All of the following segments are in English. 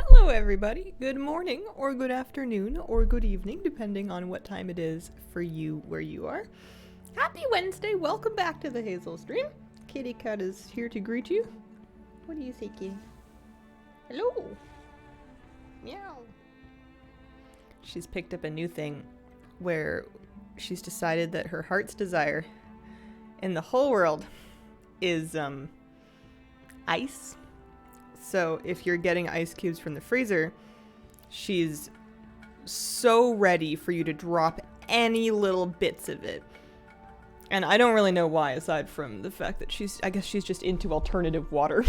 Hello everybody, good morning or good afternoon or good evening depending on what time it is for you where you are. Happy Wednesday, welcome back to the Hazel stream. Kitty Cat is here to greet you. What do you say, kitty? Hello. Meow. She's picked up a new thing where she's decided that her heart's desire in the whole world is ice. So if you're getting ice cubes from the freezer, she's so ready for you to drop any little bits of it. And I don't really know why, aside from the fact that I guess she's just into alternative water.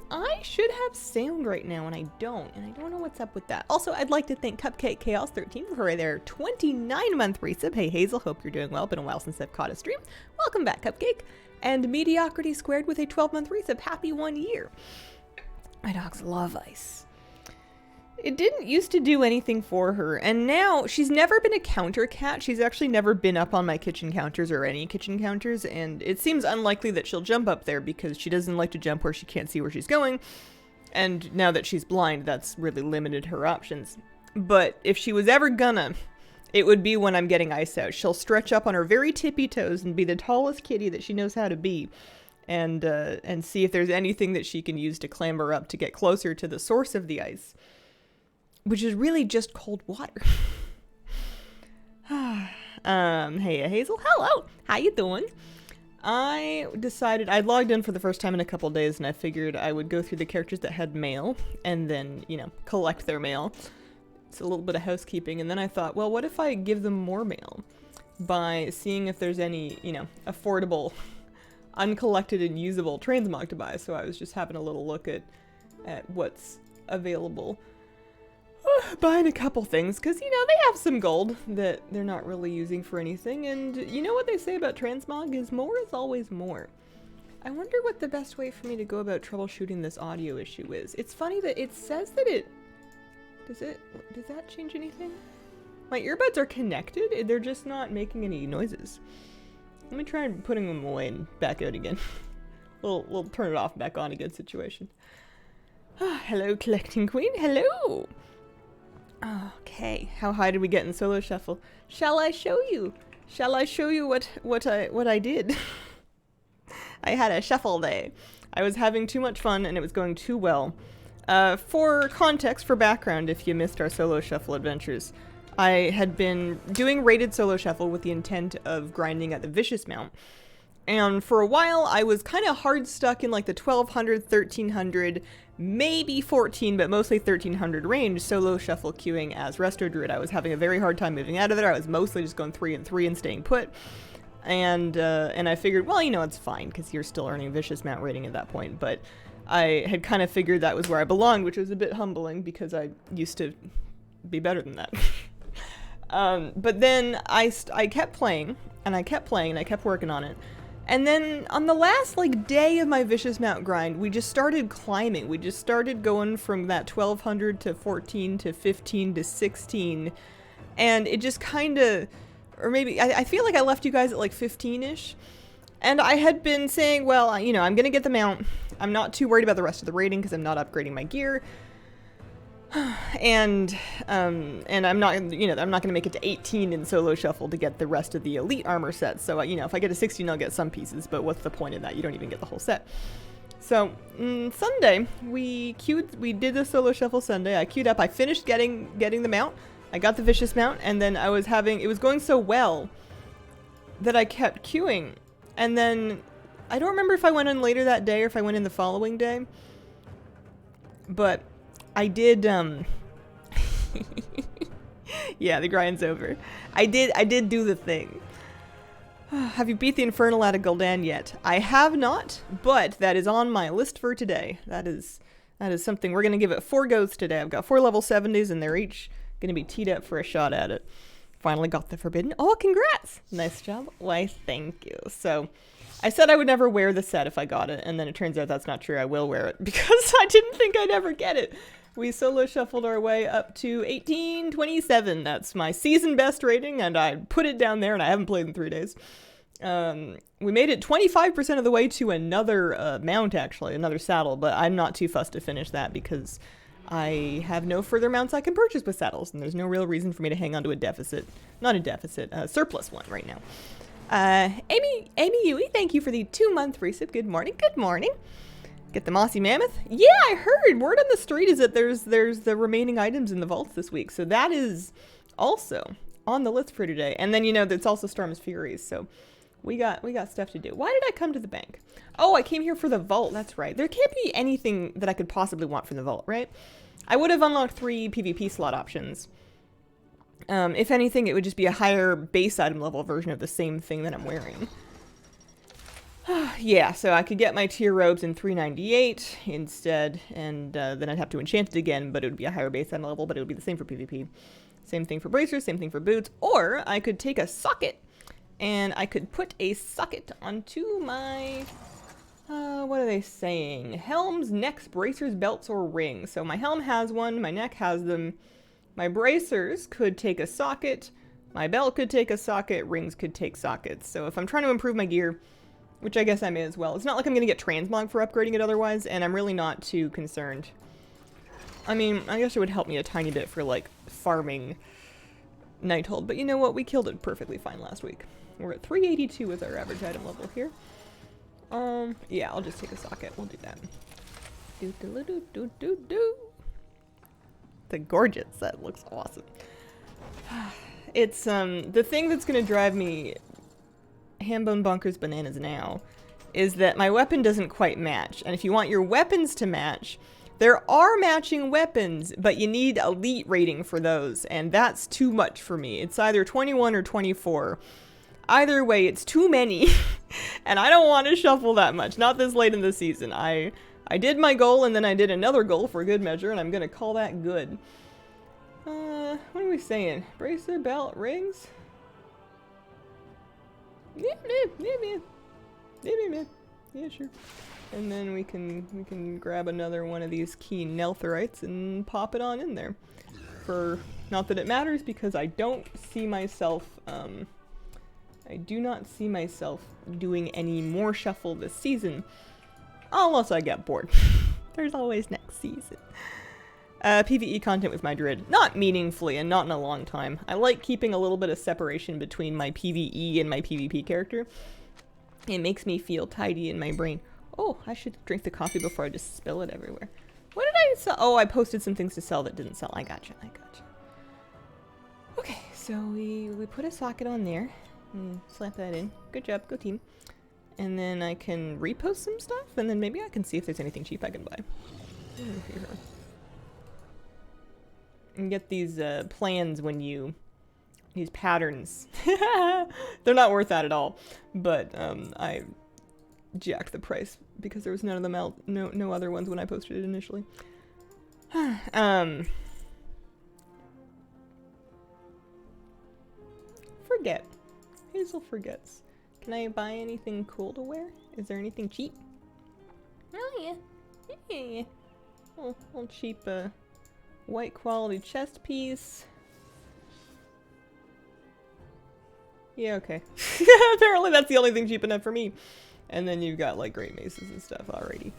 I should have sound right now, and I don't know what's up with that. Also, I'd like to thank Cupcake Chaos 13 for their 29-month resub. Hey Hazel, hope you're doing well. Been a while since I've caught a stream. Welcome back, Cupcake. And Mediocrity Squared with a 12-month resub. Happy 1 year. My dogs love ice. It didn't used to do anything for her, and now she's never been a counter cat. She's actually never been up on my kitchen counters or any kitchen counters, and it seems unlikely that she'll jump up there because she doesn't like to jump where she can't see where she's going. And now that she's blind, that's really limited her options. But if she was ever gonna, it would be when I'm getting ice out. She'll stretch up on her very tippy toes and be the tallest kitty that she knows how to be. And see if there's anything that she can use to clamber up to get closer to the source of the ice. Which is really just cold water. Hey Hazel, hello! How you doing? I decided, I logged in for the first time in a couple days and I figured I would go through the characters that had mail and then, collect their mail. It's a little bit of housekeeping, and then I thought, well, what if I give them more mail by seeing if there's any, affordable, uncollected and usable transmog to buy. So I was just having a little look at what's available. Buying a couple things, because, they have some gold that they're not really using for anything, and you know what they say about transmog is more is always more. I wonder what the best way for me to go about troubleshooting this audio issue is. It's funny that it says that does that change anything? My earbuds are connected, they're just not making any noises. Let me try putting them away and back out again. We'll turn it off, back on again situation. Hello, Collecting Queen, hello! Okay, how high did we get in Solo Shuffle? Shall I show you? Shall I show you what I did? I had a shuffle day. I was having too much fun and it was going too well. For context, for background, if you missed our Solo Shuffle adventures, I had been doing rated Solo Shuffle with the intent of grinding at the Vicious Mount. And for a while, I was kind of hard stuck in like the 1200, 1300, maybe 14, but mostly 1300 range Solo Shuffle queuing as Resto Druid. I was having a very hard time moving out of there. I was mostly just going 3 and 3 and staying put. And I figured, well, it's fine because you're still earning Vicious Mount rating at that point. But I had kind of figured that was where I belonged, which was a bit humbling because I used to be better than that. But then I kept playing, and I kept playing, and I kept working on it. And then on the last day of my Vicious Mount grind, we just started climbing. We just started going from that 1200 to 14 to 15 to 16. And it just kind of, or maybe, I feel like I left you guys at 15-ish. And I had been saying, well, I'm going to get the mount. I'm not too worried about the rest of the rating because I'm not upgrading my gear. And I'm not, I'm not going to make it to 18 in Solo Shuffle to get the rest of the elite armor set. So, if I get a 16, I'll get some pieces, but what's the point of that? You don't even get the whole set. So, Sunday, we did the Solo Shuffle Sunday. I queued up. I finished getting the mount. I got the Vicious Mount, and then it was going so well that I kept queuing. And then, I don't remember if I went in later that day or if I went in the following day. But I did, yeah, the grind's over. I did do the thing. Have you beat the Infernal out of Gul'dan yet? I have not, but that is on my list for today. That is something, we're going to give it 4 goes today. I've got 4 level 70s, and they're each going to be teed up for a shot at it. Finally got the Forbidden. Oh, congrats! Nice job. Why, thank you. So, I said I would never wear the set if I got it, and then it turns out that's not true. I will wear it, because I didn't think I'd ever get it. We Solo Shuffled our way up to 1827. That's my season best rating, and I put it down there, and I haven't played in 3 days. We made it 25% of the way to another mount, actually, another saddle, but I'm not too fussed to finish that because I have no further mounts I can purchase with saddles, and there's no real reason for me to hang on to a deficit, not a deficit, a surplus one right now. Amy Yui, thank you for the 2-month resub. Good morning, good morning. Get the mossy mammoth. Yeah, I heard. Word on the street is that there's the remaining items in the vaults this week, so that is also on the list for today. And then, you know, it's also Storm's Furies, so we got stuff to do. Why did I come to the bank? Oh, I came here for the vault. That's right. There can't be anything that I could possibly want from the vault, right? I would have unlocked 3 PvP slot options. If anything, it would just be a higher base item level version of the same thing that I'm wearing. Yeah, so I could get my tier robes in 398 instead, and then I'd have to enchant it again, but it would be a higher base item level, but it would be the same for PvP. Same thing for bracers, same thing for boots, or I could take a socket, and I could put a socket onto my, what are they saying? Helms, necks, bracers, belts, or rings. So my helm has one, my neck has them. My bracers could take a socket, my belt could take a socket, rings could take sockets. So if I'm trying to improve my gear, which I guess I may as well, it's not like I'm going to get transmog for upgrading it otherwise, and I'm really not too concerned. I mean, I guess it would help me a tiny bit for, like, farming Nighthold, but you know what? We killed it perfectly fine last week. We're at 382 with our average item level here. Yeah, I'll just take a socket. We'll do that. Do. The gorgeous set looks awesome. It's the thing that's gonna drive me hambone bonkers bananas now is that my weapon doesn't quite match, and if you want your weapons to match, there are matching weapons, but you need elite rating for those, and that's too much for me. It's either 21 or 24. Either way, it's too many, and I don't want to shuffle that much, not this late in the season. I did my goal, and then I did another goal for good measure, and I'm gonna call that good. What are we saying? Bracer, belt, rings? Yeah, sure. And then we can grab another one of these key Neltherites and pop it on in there. For, not that it matters, because I don't see myself, I do not see myself doing any more shuffle this season. Unless I get bored. There's always next season. PvE content with my druid. Not meaningfully and not in a long time. I like keeping a little bit of separation between my PvE and my PvP character. It makes me feel tidy in my brain. Oh, I should drink the coffee before I just spill it everywhere. What did I sell? Oh, I posted some things to sell that didn't sell. I gotcha. Okay, so we put a socket on there. And slap that in. Good job. Go team. And then I can repost some stuff, and then maybe I can see if there's anything cheap I can buy. And get these plans when you... These patterns. They're not worth that at all. But I jacked the price because there was none of them out, no other ones when I posted it initially. Forget. Hazel forgets. Can I buy anything cool to wear? Is there anything cheap? Oh yeah. Little cheap white quality chest piece. Yeah, okay. Apparently that's the only thing cheap enough for me. And then you've got like great maces and stuff already.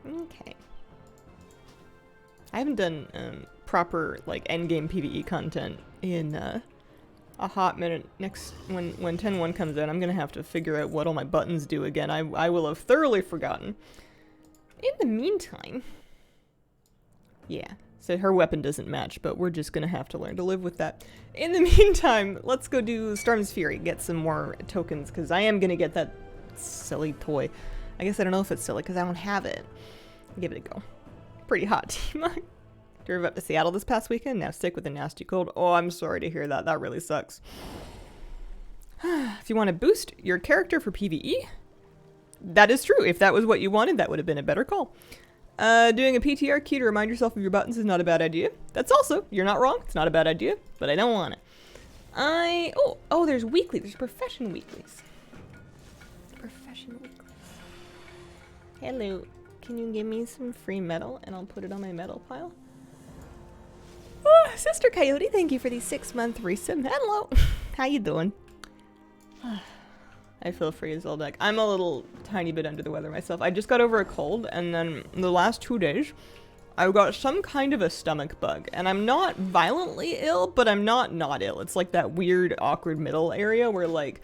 Okay. I haven't done proper like endgame PvE content in a hot minute. Next, when 10.1 comes out, I'm gonna have to figure out what all my buttons do again. I will have thoroughly forgotten. In the meantime, yeah. So her weapon doesn't match, but we're just gonna have to learn to live with that. In the meantime, let's go do Storm's Fury, get some more tokens, because I am gonna get that silly toy. I guess I don't know if it's silly, because I don't have it. Give it a go. Pretty hot team. Drove up to Seattle this past weekend, now sick with a nasty cold. Oh, I'm sorry to hear that. That really sucks. If you want to boost your character for PvE, that is true. If that was what you wanted, that would have been a better call. Doing a PTR key to remind yourself of your buttons is not a bad idea. That's also, you're not wrong, it's not a bad idea, but I don't want it. Oh, there's weekly, there's profession weeklies. Profession weeklies. Hello, can you give me some free metal and I'll put it on my metal pile? Sister Coyote, thank you for the 6-month resub. Hello. How you doing? I feel free as all deck. I'm a little tiny bit under the weather myself. I just got over a cold, and then the last 2 days, I've got some kind of a stomach bug. And I'm not violently ill, but I'm not ill. It's like that weird, awkward middle area where, like,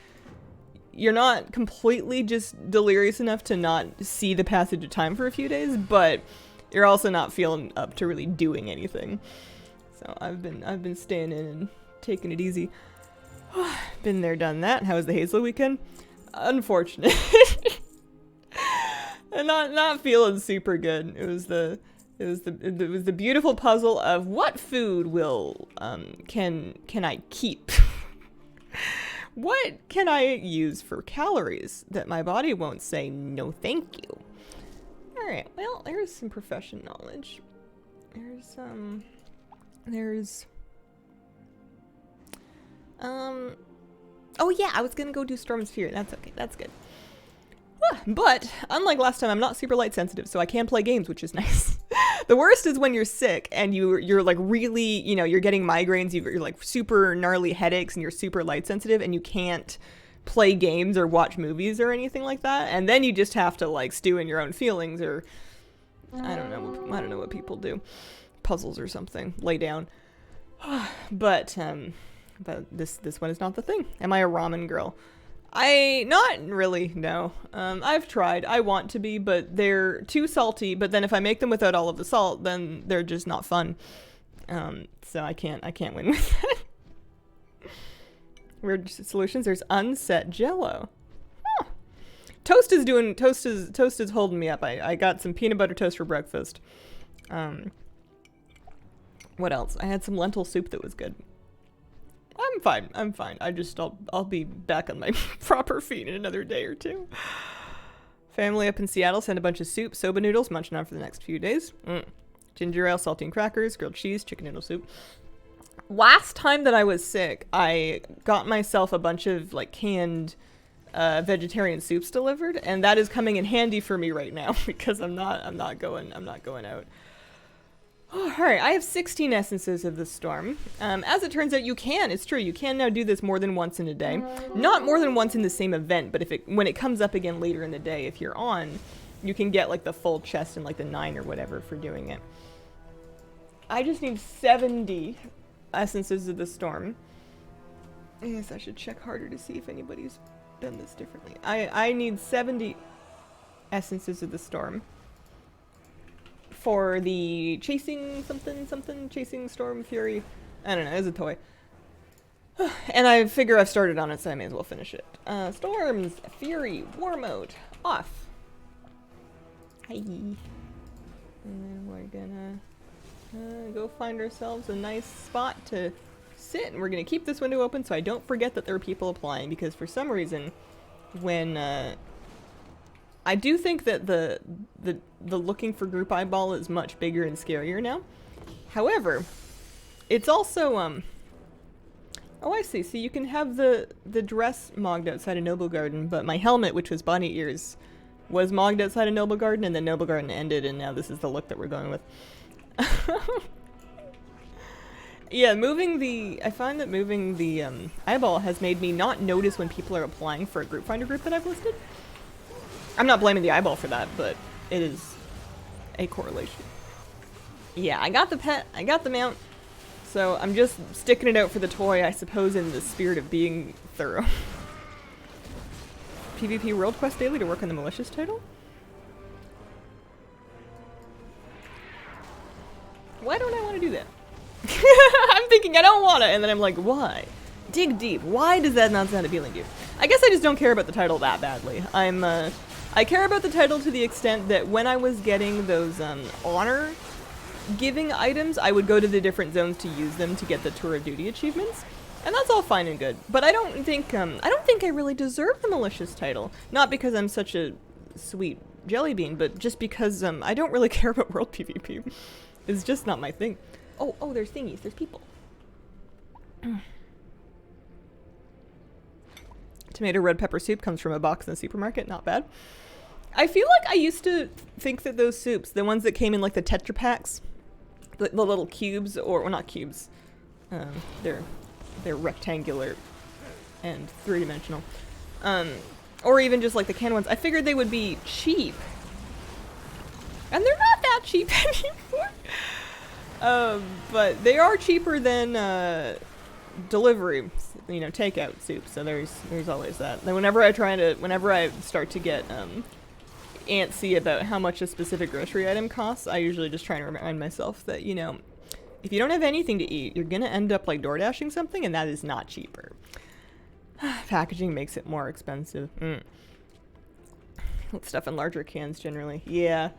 you're not completely just delirious enough to not see the passage of time for a few days, but you're also not feeling up to really doing anything. So I've been staying in and taking it easy. Been there, done that. How was the Hazel weekend? Unfortunate. And not feeling super good. It was the beautiful puzzle of what food will can I keep? What can I use for calories that my body won't say no thank you? All right. Well, there's some profession knowledge. Oh yeah, I was gonna go do Storm's Fear. That's okay, that's good. But, unlike last time, I'm not super light sensitive, so I can play games, which is nice. The worst is when you're sick and you're like really, you know, you're getting migraines, you're like super gnarly headaches and you're super light sensitive and you can't play games or watch movies or anything like that. And then you just have to like stew in your own feelings or, I don't know what people do. Puzzles or something. Lay down. But this one is not the thing. Am I a ramen girl? Not really, no. I've tried. I want to be, but they're too salty. But then if I make them without all of the salt, then they're just not fun. So I can't win with that. Weird solutions. There's unset Jello. Huh. Toast is holding me up. I got some peanut butter toast for breakfast. What else? I had some lentil soup that was good. I'm fine. I'll be back on my proper feet in another day or two. Family up in Seattle sent a bunch of soup, soba noodles, munching on for the next few days. Ginger ale, saltine crackers, grilled cheese, chicken noodle soup. Last time that I was sick, I got myself a bunch of like canned vegetarian soups delivered, and that is coming in handy for me right now because I'm not going out. Oh, alright, I have 16 essences of the storm. As it turns out, it's true, you can now do this more than once in a day. Not more than once in the same event, but when it comes up again later in the day, if you're on, you can get like the full chest and like the 9 or whatever for doing it. I just need 70 essences of the storm. I guess I should check harder to see if anybody's done this differently. I need 70 essences of the storm. For the chasing storm fury. I don't know, it's a toy. And I figure I've started on it, so I may as well finish it. Storms, fury, war mode, off. Hi. And then we're gonna go find ourselves a nice spot to sit, and we're gonna keep this window open so I don't forget that there are people applying, because for some reason, when I do think that the looking for group eyeball is much bigger and scarier now. However, it's also oh, I see. So you can have the dress mogged outside of Noble Garden, but my helmet, which was bunny ears, was mogged outside of Noble Garden, and then Noble Garden ended, and now this is the look that we're going with. Yeah, I find that moving the eyeball has made me not notice when people are applying for a group finder group that I've listed. I'm not blaming the eyeball for that, but it is a correlation. Yeah, I got the pet, I got the mount, so I'm just sticking it out for the toy, I suppose, in the spirit of being thorough. PvP World Quest Daily to work on the malicious title? Why don't I want to do that? I'm thinking I don't want to, and then I'm like, why? Dig deep. Why does that not sound appealing to you? I guess I just don't care about the title that badly. I care about the title to the extent that when I was getting those honor giving items, I would go to the different zones to use them to get the Tour of Duty achievements, and that's all fine and good. But I don't think I really deserve the malicious title. Not because I'm such a sweet jelly bean, but just because I don't really care about world PvP. It's just not my thing. Oh, there's thingies. There's people. Tomato red pepper soup comes from a box in the supermarket. Not bad. I feel like I used to think that those soups, the ones that came in like the Tetra Packs, the little cubes, or well, not cubes. They're rectangular and three-dimensional. Or even just like the can ones. I figured they would be cheap. And they're not that cheap anymore. But they are cheaper than delivery, you know, takeout soup. So there's always that. Then whenever I start to get antsy about how much a specific grocery item costs, I usually just try to remind myself that, you know, if you don't have anything to eat, you're gonna end up like door dashing something, and that is not cheaper. Packaging makes it more expensive. Stuff in larger cans generally. Yeah.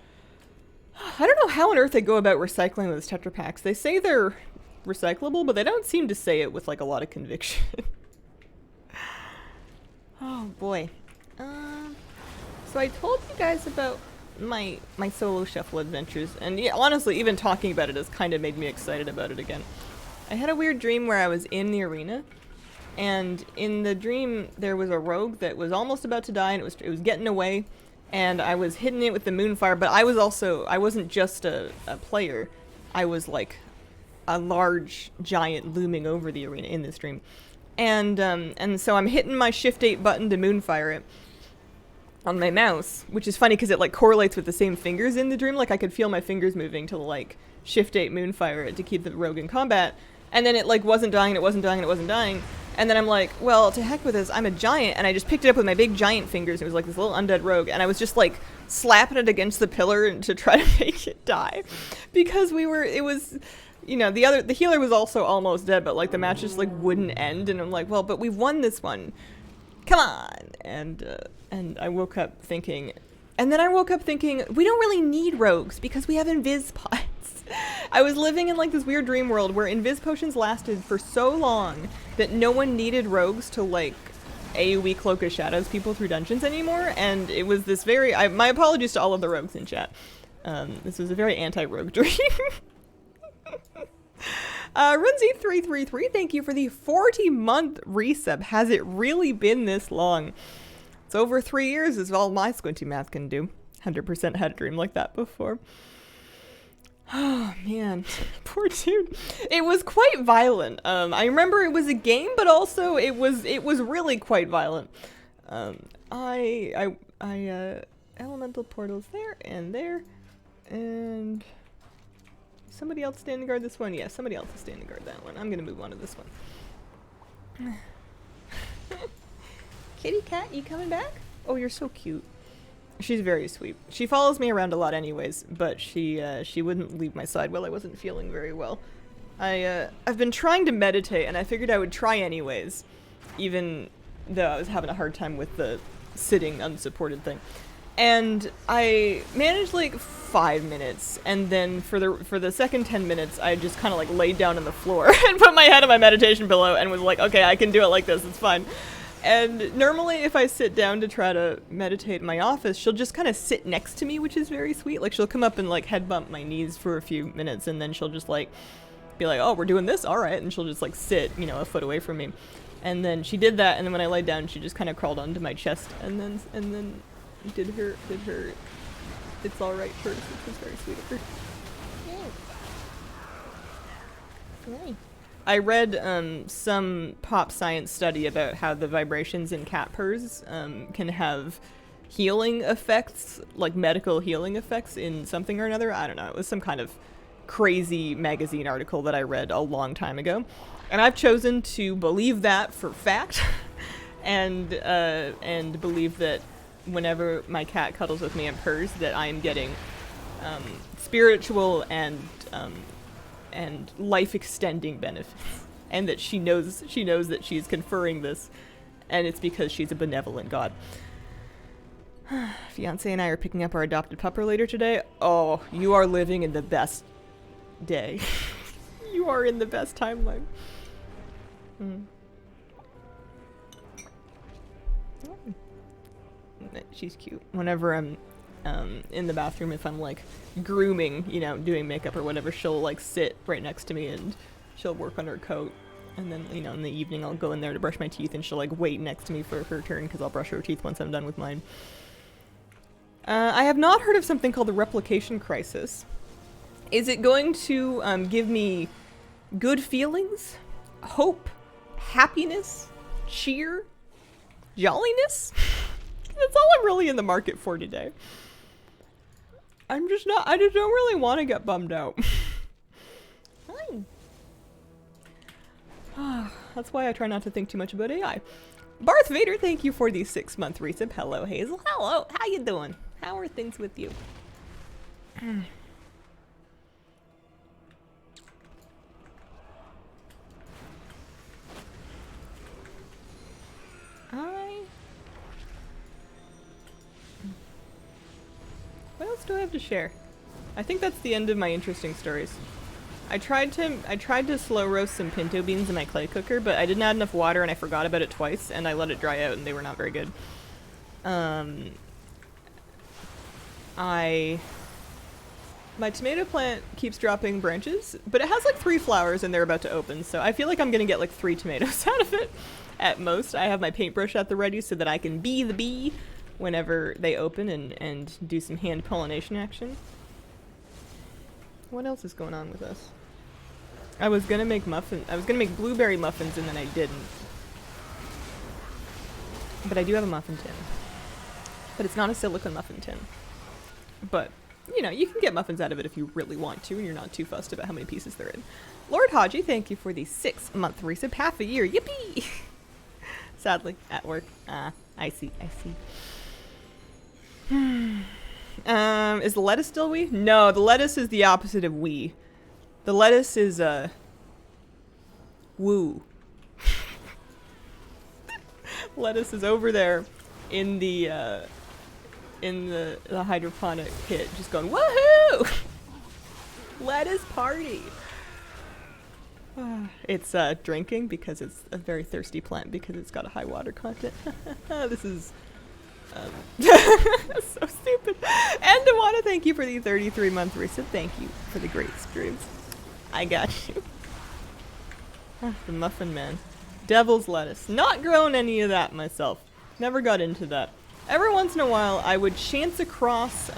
I don't know how on earth they go about recycling those Tetra Paks. They say they're recyclable, but they don't seem to say it with like a lot of conviction. Oh boy. So I told you guys about my solo shuffle adventures, and yeah, honestly, even talking about it has kind of made me excited about it again. I had a weird dream where I was in the arena, and in the dream there was a rogue that was almost about to die, and it was getting away, and I was hitting it with the moonfire, but I wasn't just a player. I was like a large giant looming over the arena in this dream. And so I'm hitting my Shift 8 button to moonfire it on my mouse, which is funny because it like correlates with the same fingers in the dream. Like I could feel my fingers moving to like Shift 8 moonfire it to keep the rogue in combat. And then it like wasn't dying, and it wasn't dying, and it wasn't dying. And then I'm like, well, to heck with this, I'm a giant. And I just picked it up with my big giant fingers. It was like this little undead rogue. And I was just like slapping it against the pillar to try to make it die. Because you know, the healer was also almost dead, but like the match just like wouldn't end. And I'm like, well, but we've won this one. Come on. And I woke up thinking, we don't really need rogues because we have invis pods. I was living in like this weird dream world where invis potions lasted for so long that no one needed rogues to like AoE Cloak of Shadows people through dungeons anymore, and it was this my apologies to all of the rogues in chat. This was a very anti-rogue dream. Runzy333, thank you for the 40-month resub. Has it really been this long? It's over 3 years is all my squinty math can do. 100% had a dream like that before. Oh man, poor dude. It was quite violent. I remember it was a game, but also it was really quite violent. Elemental portals there, and somebody else standing guard this one. Yeah, somebody else is standing guard that one. I'm gonna move on to this one. Kitty cat, you coming back? Oh, you're so cute. She's very sweet. She follows me around a lot anyways, but she wouldn't leave my side while I wasn't feeling very well. I've been trying to meditate, and I figured I would try anyways, even though I was having a hard time with the sitting unsupported thing. And I managed like 5 minutes, and then for the second 10 minutes, I just kind of like laid down on the floor and put my head on my meditation pillow and was like, okay, I can do it like this, it's fine. And normally if I sit down to try to meditate in my office, she'll just kind of sit next to me, which is very sweet. Like she'll come up and like head bump my knees for a few minutes, and then she'll just like be like, oh, we're doing this? All right. And she'll just like sit, you know, a foot away from me. And then she did that, and then when I laid down, she just kind of crawled onto my chest and then did her it's all right first, which was very sweet of her. Yeah. I read some pop science study about how the vibrations in cat purrs can have healing effects, like medical healing effects in something or another. I don't know. It was some kind of crazy magazine article that I read a long time ago. And I've chosen to believe that for fact and believe that whenever my cat cuddles with me and purrs, that I am getting spiritual and life-extending benefits, and that she knows that she's conferring this, and it's because she's a benevolent god. Fiance and I are picking up our adopted pupper later today. Oh, you are living in the best day. You are in the best timeline. She's cute. Whenever I'm in the bathroom, if I'm like grooming, you know, doing makeup or whatever, she'll like sit right next to me and she'll work on her coat. And then, you know, in the evening I'll go in there to brush my teeth and she'll like wait next to me for her turn because I'll brush her teeth once I'm done with mine. I have not heard of something called the replication crisis. Is it going to give me good feelings, hope, happiness, cheer, jolliness? That's all I'm really in the market for today. I just don't really want to get bummed out. Fine. That's why I try not to think too much about AI. Barth Vader, thank you for the 6-month resub. Hello, Hazel. Hello. How you doing? How are things with you? What else do I have to share? I think that's the end of my interesting stories. I tried to slow roast some pinto beans in my clay cooker, but I didn't add enough water and I forgot about it twice, and I let it dry out and they were not very good. My tomato plant keeps dropping branches, but it has like 3 flowers and they're about to open, so I feel like I'm gonna get like 3 tomatoes out of it at most. I have my paintbrush at the ready so that I can be the bee whenever they open and do some hand pollination action. What else is going on with us? I was gonna make blueberry muffins and then I didn't. But I do have a muffin tin. But it's not a silicone muffin tin. But, you know, you can get muffins out of it if you really want to and you're not too fussed about how many pieces they're in. Lord Haji, thank you for the 6-month resub. Half a year. Yippee! Sadly, at work. I see. Is the lettuce still wee? No, the lettuce is the opposite of wee. The lettuce is, woo. Lettuce is over there in the hydroponic kit, just going, woohoo! Lettuce party! It's, drinking because it's a very thirsty plant because it's got a high water content. This is... so stupid. And I want to thank you for the 33-month resub. Thank you for the great streams. I got you. The muffin man. Devil's lettuce. Not grown any of that myself. Never got into that. Every once in a while I would chance across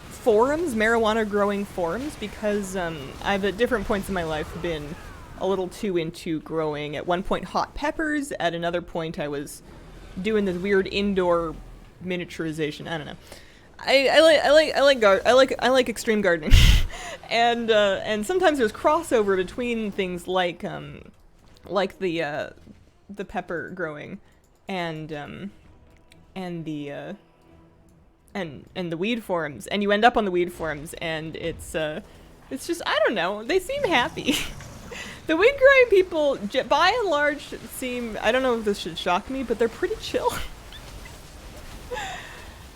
forums, marijuana growing forums, because I've at different points in my life been a little too into growing. At one point hot peppers, at another point I was doing this weird indoor miniaturization. I don't know. I like extreme gardening, and sometimes there's crossover between things like the pepper growing, and the weed forums, and you end up on the weed forums, and it's just, I don't know. They seem happy. The weed growing people, by and large, seem, I don't know if this should shock me, but they're pretty chill.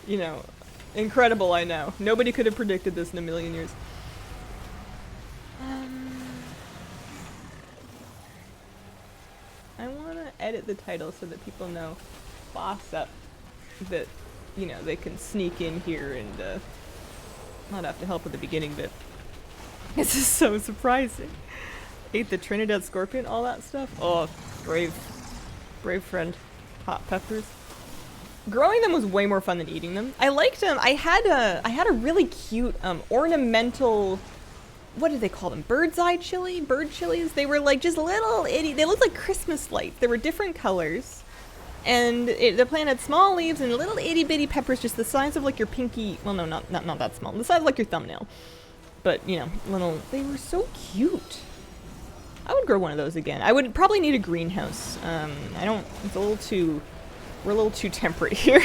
You know, incredible, I know. Nobody could have predicted this in a million years. I want to edit the title so that people know, boss up, that, you know, they can sneak in here and not have to help with the beginning bit. This is so surprising. Ate the Trinidad scorpion, all that stuff. Oh, brave friend. Hot peppers. Growing them was way more fun than eating them. I liked them. I had a really cute ornamental, what do they call them? Bird's eye chili? Bird chilies? They were like just little itty, they looked like Christmas lights. They were different colors. And the plant had small leaves and little itty bitty peppers just the size of like your pinky, well no, not that small. The size of like your thumbnail. But, you know, little, they were so cute. I would grow one of those again. I would probably need a greenhouse. We're a little too temperate here.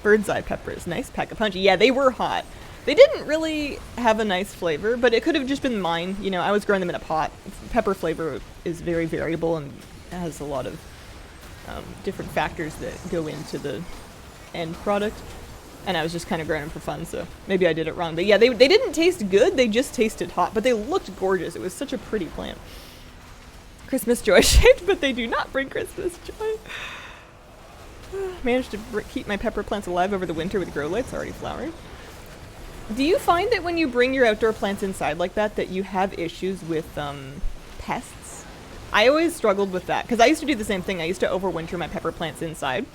Bird's eye peppers, nice pack of punchy. Yeah, they were hot. They didn't really have a nice flavor, but it could have just been mine. You know, I was growing them in a pot. Pepper flavor is very variable and has a lot of different factors that go into the end product. And I was just kind of growing them for fun, so maybe I did it wrong. But yeah, they didn't taste good, they just tasted hot, but they looked gorgeous. It was such a pretty plant. Christmas joy shaped, but they do not bring Christmas joy. Managed to keep my pepper plants alive over the winter with grow lights already flowering. Do you find that when you bring your outdoor plants inside like that you have issues with pests? I always struggled with that, because I used to do the same thing. I used to overwinter my pepper plants inside,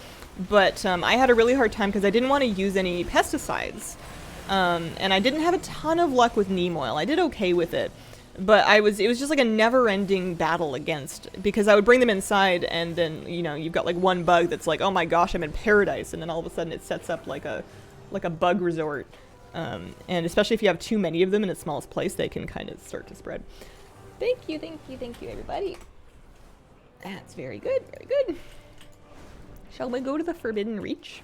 but I had a really hard time because I didn't want to use any pesticides And I didn't have a ton of luck with neem oil. I did okay with it. But it was just like a never-ending battle against, because I would bring them inside and then, you know, you've got like one bug that's like, oh my gosh, I'm in paradise, and then all of a sudden it sets up like a bug resort. And especially if you have too many of them in its smallest place, they can kind of start to spread. Thank you, everybody. That's very good, very good. Shall we go to the Forbidden Reach?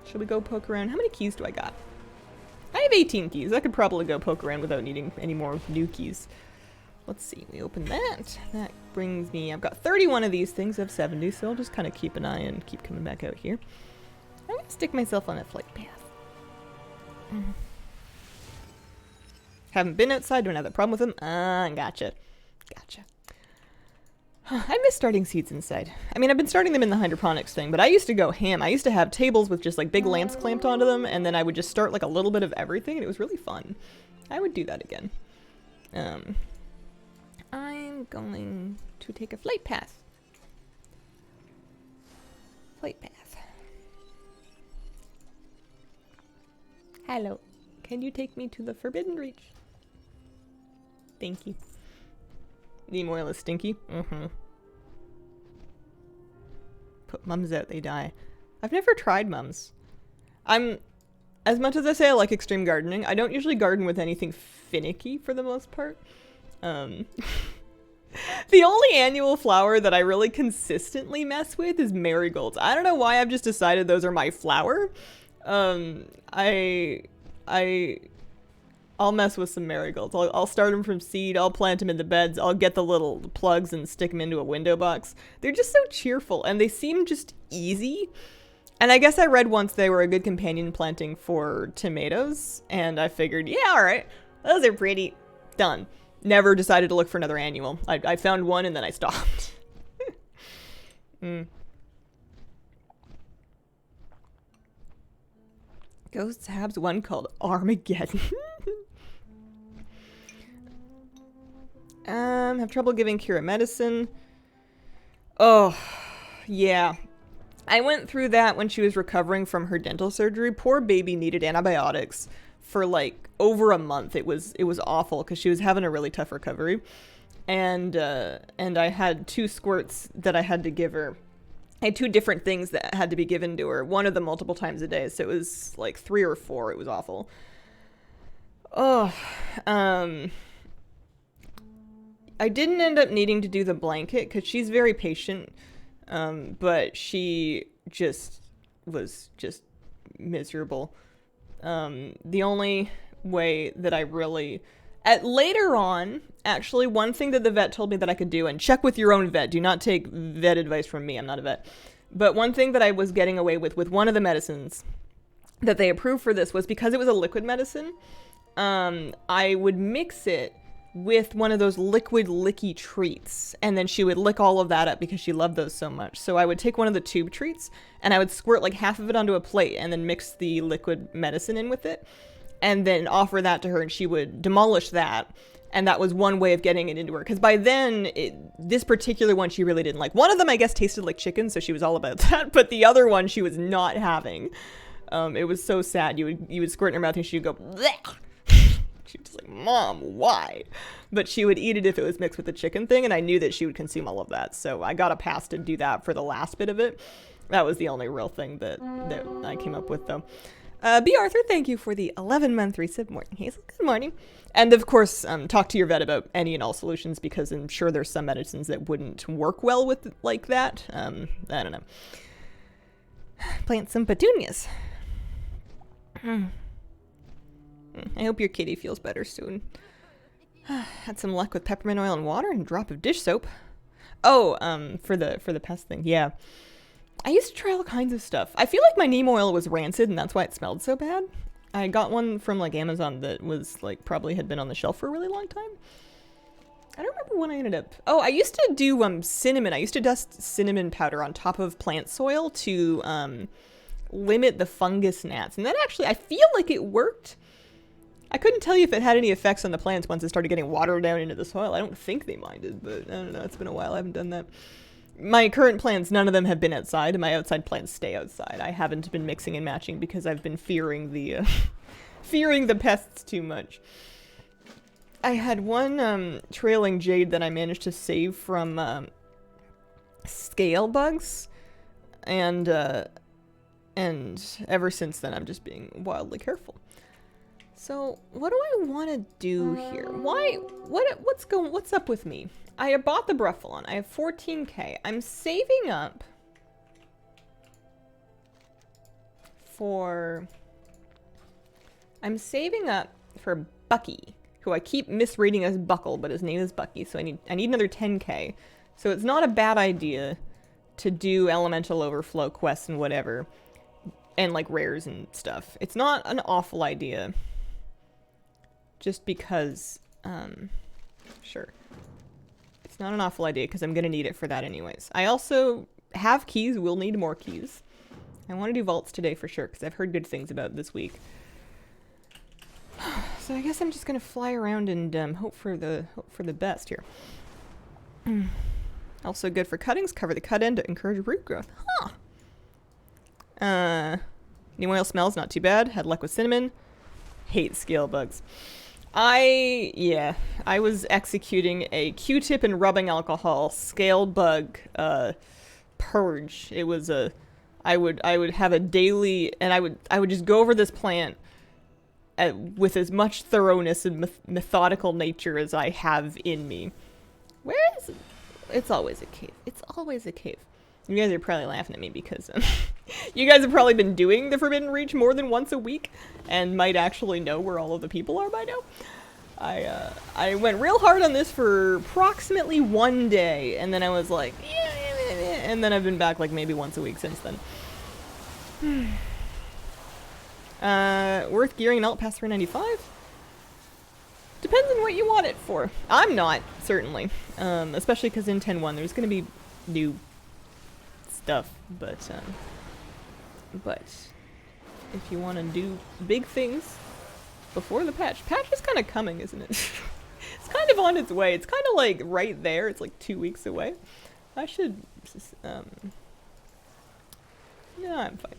Shall we go poke around? How many keys do I got? I have 18 keys. I could probably go poke around without needing any more new keys. Let's see. We open that. That brings me... I've got 31 of these things. I have 70, so I'll just kind of keep an eye and keep coming back out here. I'm going to stick myself on a flight path. Haven't been outside. Don't have that problem with them. Gotcha. Gotcha. I miss starting seeds inside. I mean, I've been starting them in the hydroponics thing, but I used to go ham. I used to have tables with just like big lamps clamped onto them, and then I would just start like a little bit of everything, and it was really fun. I would do that again. I'm going to take a flight path. Flight path. Hello. Can you take me to the Forbidden Reach? Thank you. Neem oil is stinky. Put mums out, they die. I've never tried mums. As much as I say I like extreme gardening, I don't usually garden with anything finicky for the most part. The only annual flower that I really consistently mess with is marigolds. I don't know why, I've just decided those are my flower. I'll mess with some marigolds. I'll start them from seed, I'll plant them in the beds, I'll get the little plugs and stick them into a window box. They're just so cheerful, and they seem just easy. And I guess I read once they were a good companion planting for tomatoes, and I figured, yeah, alright, those are pretty. Done. Never decided to look for another annual. I found one and then I stopped. Ghosts has one called Armageddon. Have trouble giving Kira medicine. Oh, yeah. I went through that when she was recovering from her dental surgery. Poor baby needed antibiotics for like over a month. It was awful because she was having a really tough recovery. And I had 2 squirts that I had to give her. I had 2 different things that had to be given to her. One of them multiple times a day. So it was like 3 or 4. It was awful. Oh, I didn't end up needing to do the blanket because she's very patient, but she just was just miserable. The only way that I really... later on, actually, one thing that the vet told me that I could do, and check with your own vet, do not take vet advice from me, I'm not a vet, but one thing that I was getting away with one of the medicines that they approved for this was because it was a liquid medicine, I would mix it with one of those liquid licky treats, and then she would lick all of that up because she loved those so much. So I would take one of the tube treats and I would squirt like half of it onto a plate and then mix the liquid medicine in with it and then offer that to her, and she would demolish that. And that was one way of getting it into her, because by then this particular one she really didn't like. One of them I guess tasted like chicken, so she was all about that, but the other one she was not having. It was so sad. You would squirt in her mouth and she would go bleh. She was like, Mom, why? But she would eat it if it was mixed with the chicken thing, and I knew that she would consume all of that. So I got a pass to do that for the last bit of it. That was the only real thing that I came up with, though. B. Arthur, thank you for the 11-month resub. Morning, Hazel. Good morning. And, of course, talk to your vet about any and all solutions, because I'm sure there's some medicines that wouldn't work well with like that. I don't know. Plant some petunias. I hope your kitty feels better soon. Had some luck with peppermint oil and water and a drop of dish soap. Oh, for the pest thing, yeah. I used to try all kinds of stuff. I feel like my neem oil was rancid and that's why it smelled so bad. I got one from like Amazon that was like probably had been on the shelf for a really long time. I don't remember when I ended up... Oh, I used to do cinnamon. I used to dust cinnamon powder on top of plant soil to limit the fungus gnats. And that actually, I feel like it worked. I couldn't tell you if it had any effects on the plants once it started getting watered down into the soil. I don't think they minded, but I don't know. It's been a while. I haven't done that. My current plants, none of them have been outside. My outside plants stay outside. I haven't been mixing and matching because I've been fearing the fearing the pests too much. I had one trailing jade that I managed to save from scale bugs, and ever since then I'm just being wildly careful. So what do I want to do here? What's up with me? I bought the Bruffalon. I have 14k. I'm saving up for Bucky, who I keep misreading as Buckle, but his name is Bucky, so I need another 10k. So it's not a bad idea to do elemental overflow quests and whatever, and like rares and stuff. It's not an awful idea, just because, sure. It's not an awful idea because I'm gonna need it for that anyways. I also have keys, will need more keys. I want to do vaults today for sure because I've heard good things about this week. So I guess I'm just gonna fly around and hope for the best here. Also good for cuttings. Cover the cut end to encourage root growth. Huh. Neem oil smells not too bad. Had luck with cinnamon. Hate scale bugs. I was executing a Q-tip and rubbing alcohol scale bug purge. It was I would have a daily, and I would just go over this plant with as much thoroughness and methodical nature as I have in me. Where is it? It's always a cave. It's always a cave. You guys are probably laughing at me because you guys have probably been doing the Forbidden Reach more than once a week and might actually know where all of the people are by now. I went real hard on this for approximately 1 day, and then I was like, and then I've been back like maybe once a week since then. Worth gearing an alt past 395? Depends on what you want it for. I'm not, certainly. Especially because in 10.1 there's going to be new stuff, but if you want to do big things before the patch is kind of coming, isn't it? It's kind of on its way. It's kind of like right there. It's like 2 weeks away. I should no, I'm fine.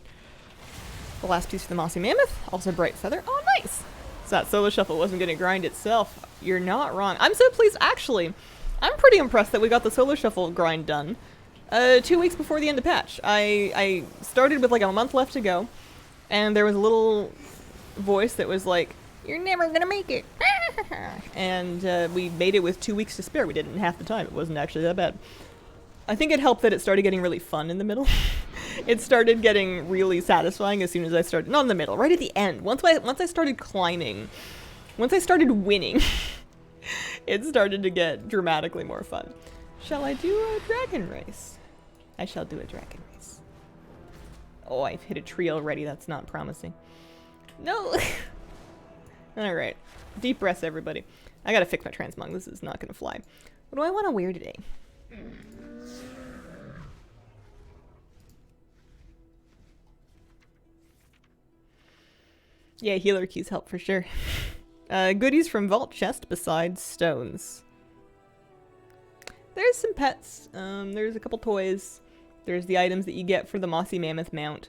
The last piece for the Mossy Mammoth, also Bright Feather. Oh, nice! So that solo shuffle wasn't going to grind itself. You're not wrong. I'm so pleased. Actually, I'm pretty impressed that we got the solo shuffle grind done 2 weeks before the end of patch. I started with like a month left to go, and there was a little voice that was like, "You're never gonna make it." And we made it with 2 weeks to spare. We did it in half the time. It wasn't actually that bad. I think it helped that it started getting really fun in the middle. It started getting really satisfying as soon as I started, not in the middle, right at the end. Once I started climbing, once I started winning, it started to get dramatically more fun. Shall I do a dragon race? I shall do a dragon race. Oh, I've hit a tree already. That's not promising. No. All right. Deep breaths, everybody. I gotta fix my transmog. This is not gonna fly. What do I want to wear today? Yeah, healer keys help for sure. Goodies from vault chest besides stones. There's some pets. There's a couple toys. There's the items that you get for the Mossy Mammoth mount.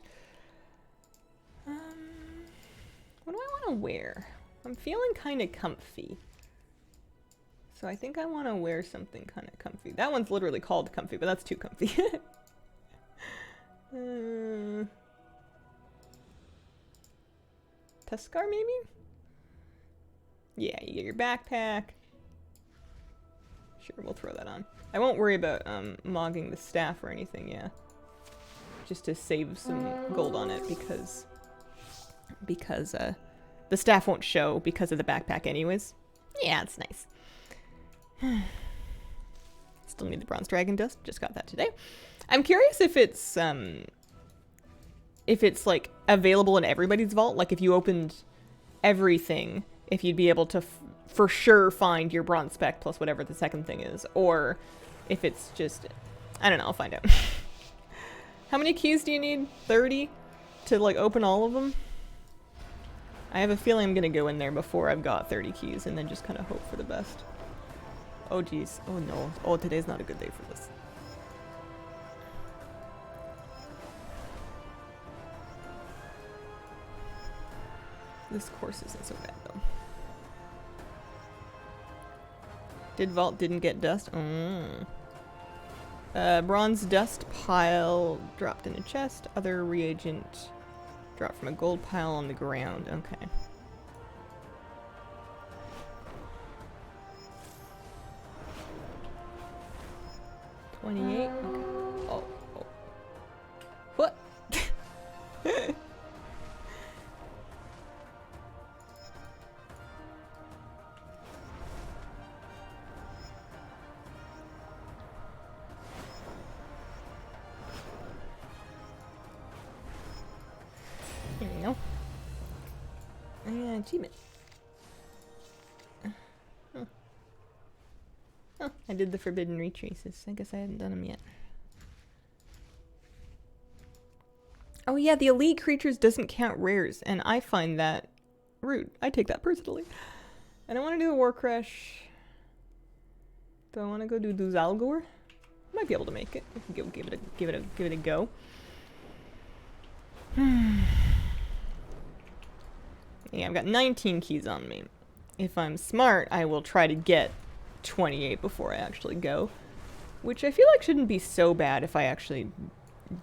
What do I want to wear? I'm feeling kind of comfy. So I think I want to wear something kind of comfy. That one's literally called comfy, but that's too comfy. Tuskar, maybe? Yeah, you get your backpack. Sure, we'll throw that on. I won't worry about mogging the staff or anything, yeah. Just to save some gold on it because the staff won't show because of the backpack anyways. Yeah, it's nice. Still need the bronze dragon dust. Just got that today. I'm curious if it's like available in everybody's vault. Like if you opened everything, if you'd be able to for sure find your bronze spec plus whatever the second thing is, or if it's just, I don't know. I'll find out. How many keys do you need? 30 to like open all of them? I have a feeling I'm gonna go in there before I've got 30 keys and then just kind of hope for the best. Oh geez. Oh no. Oh, today's not a good day for this. This course isn't so bad though. Did vault didn't get dust? Bronze dust pile dropped in a chest. Other reagent dropped from a gold pile on the ground. Okay. $28. Okay. Oh. What? There we go. Achievement. Oh, I did the forbidden retraces. I guess I hadn't done them yet. Oh yeah, the elite creatures doesn't count rares, and I find that rude. I take that personally. And I want to do a war crash. Do I want to go do Duzalgor? Might be able to make it. I can give it a go. Yeah, I've got 19 keys on me. If I'm smart, I will try to get 28 before I actually go, which I feel like shouldn't be so bad if I actually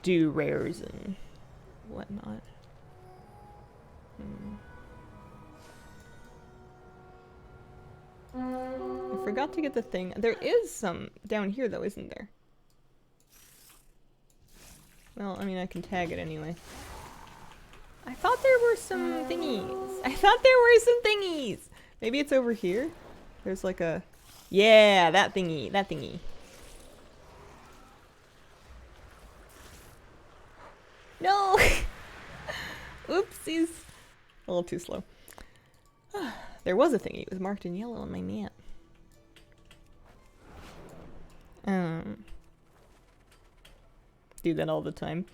do rares and whatnot. I forgot to get the thing. There is some down here though, isn't there? Well, I mean, I can tag it anyway. I thought there were some thingies. Maybe it's over here. There's like a... Yeah, that thingy. No! Oopsies. A little too slow. There was a thingy. It was marked in yellow on my map. Do that all the time.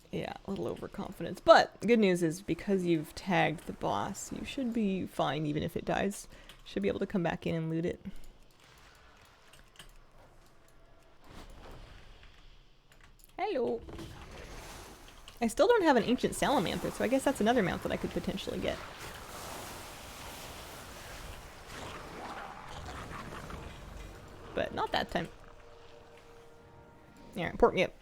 Yeah, a little overconfidence. But good news is because you've tagged the boss, you should be fine even if it dies. Should be able to come back in and loot it. Hello. I still don't have an ancient salamander, so I guess that's another mount that I could potentially get. But not that time. Yeah, port me up.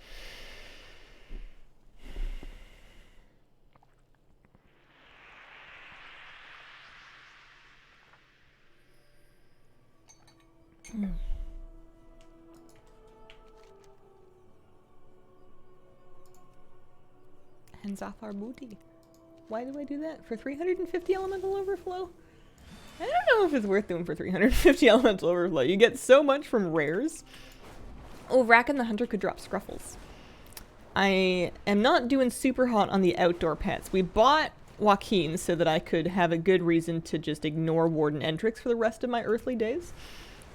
And Zathar booty. Why do I do that? For 350 elemental overflow? I don't know if it's worth doing for 350 elemental overflow. You get so much from rares. Oh, Racken the Hunter could drop Scruffles. I am not doing super hot on the outdoor pets. We bought Joaquin so that I could have a good reason to just ignore Warden Entrix for the rest of my earthly days.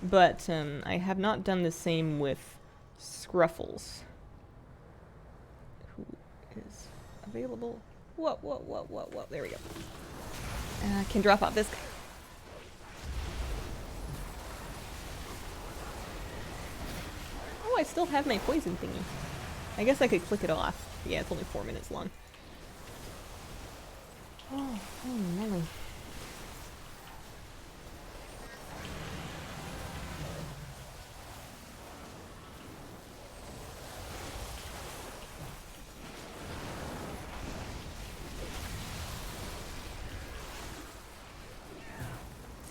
But I have not done the same with Scruffles. Who is available? Whoa. There we go. Can drop off this guy. Oh, I still have my poison thingy. I guess I could click it off. Yeah, it's only 4 minutes long. Oh, really?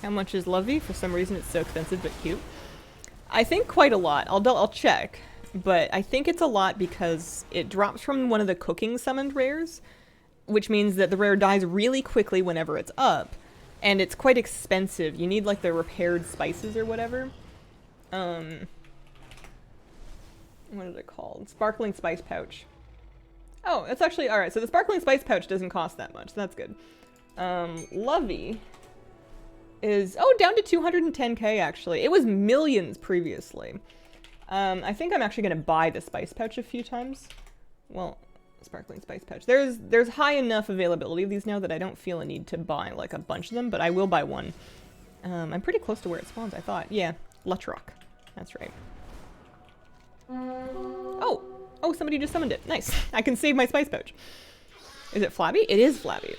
How much is Lovey? For some reason it's so expensive but cute. I think quite a lot. I'll check. But I think it's a lot because it drops from one of the cooking summoned rares, which means that the rare dies really quickly whenever it's up. And it's quite expensive. You need like the repaired spices or whatever. What is it called? Sparkling Spice Pouch. Oh, it's actually, alright, so the Sparkling Spice Pouch doesn't cost that much, so that's good. Lovey is, oh, down to 210k actually. It was millions previously. I think I'm actually going to buy the Spice Pouch a few times. Well, Sparkling Spice Pouch. There's high enough availability of these now that I don't feel a need to buy like a bunch of them, but I will buy one. I'm pretty close to where it spawns, I thought. Yeah, Lutrock. That's right. Oh, somebody just summoned it. Nice. I can save my Spice Pouch. Is it flabby? It is flabby.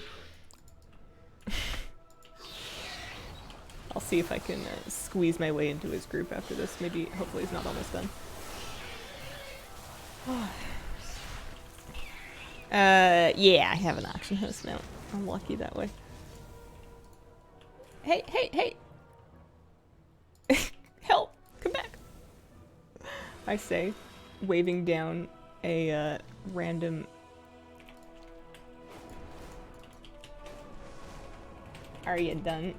I'll see if I can squeeze my way into his group after this. Maybe, hopefully he's not almost done. Yeah, I have an auction house now. I'm lucky that way. Hey, hey, hey! Help! Come back! I say, waving down a random... Are you done?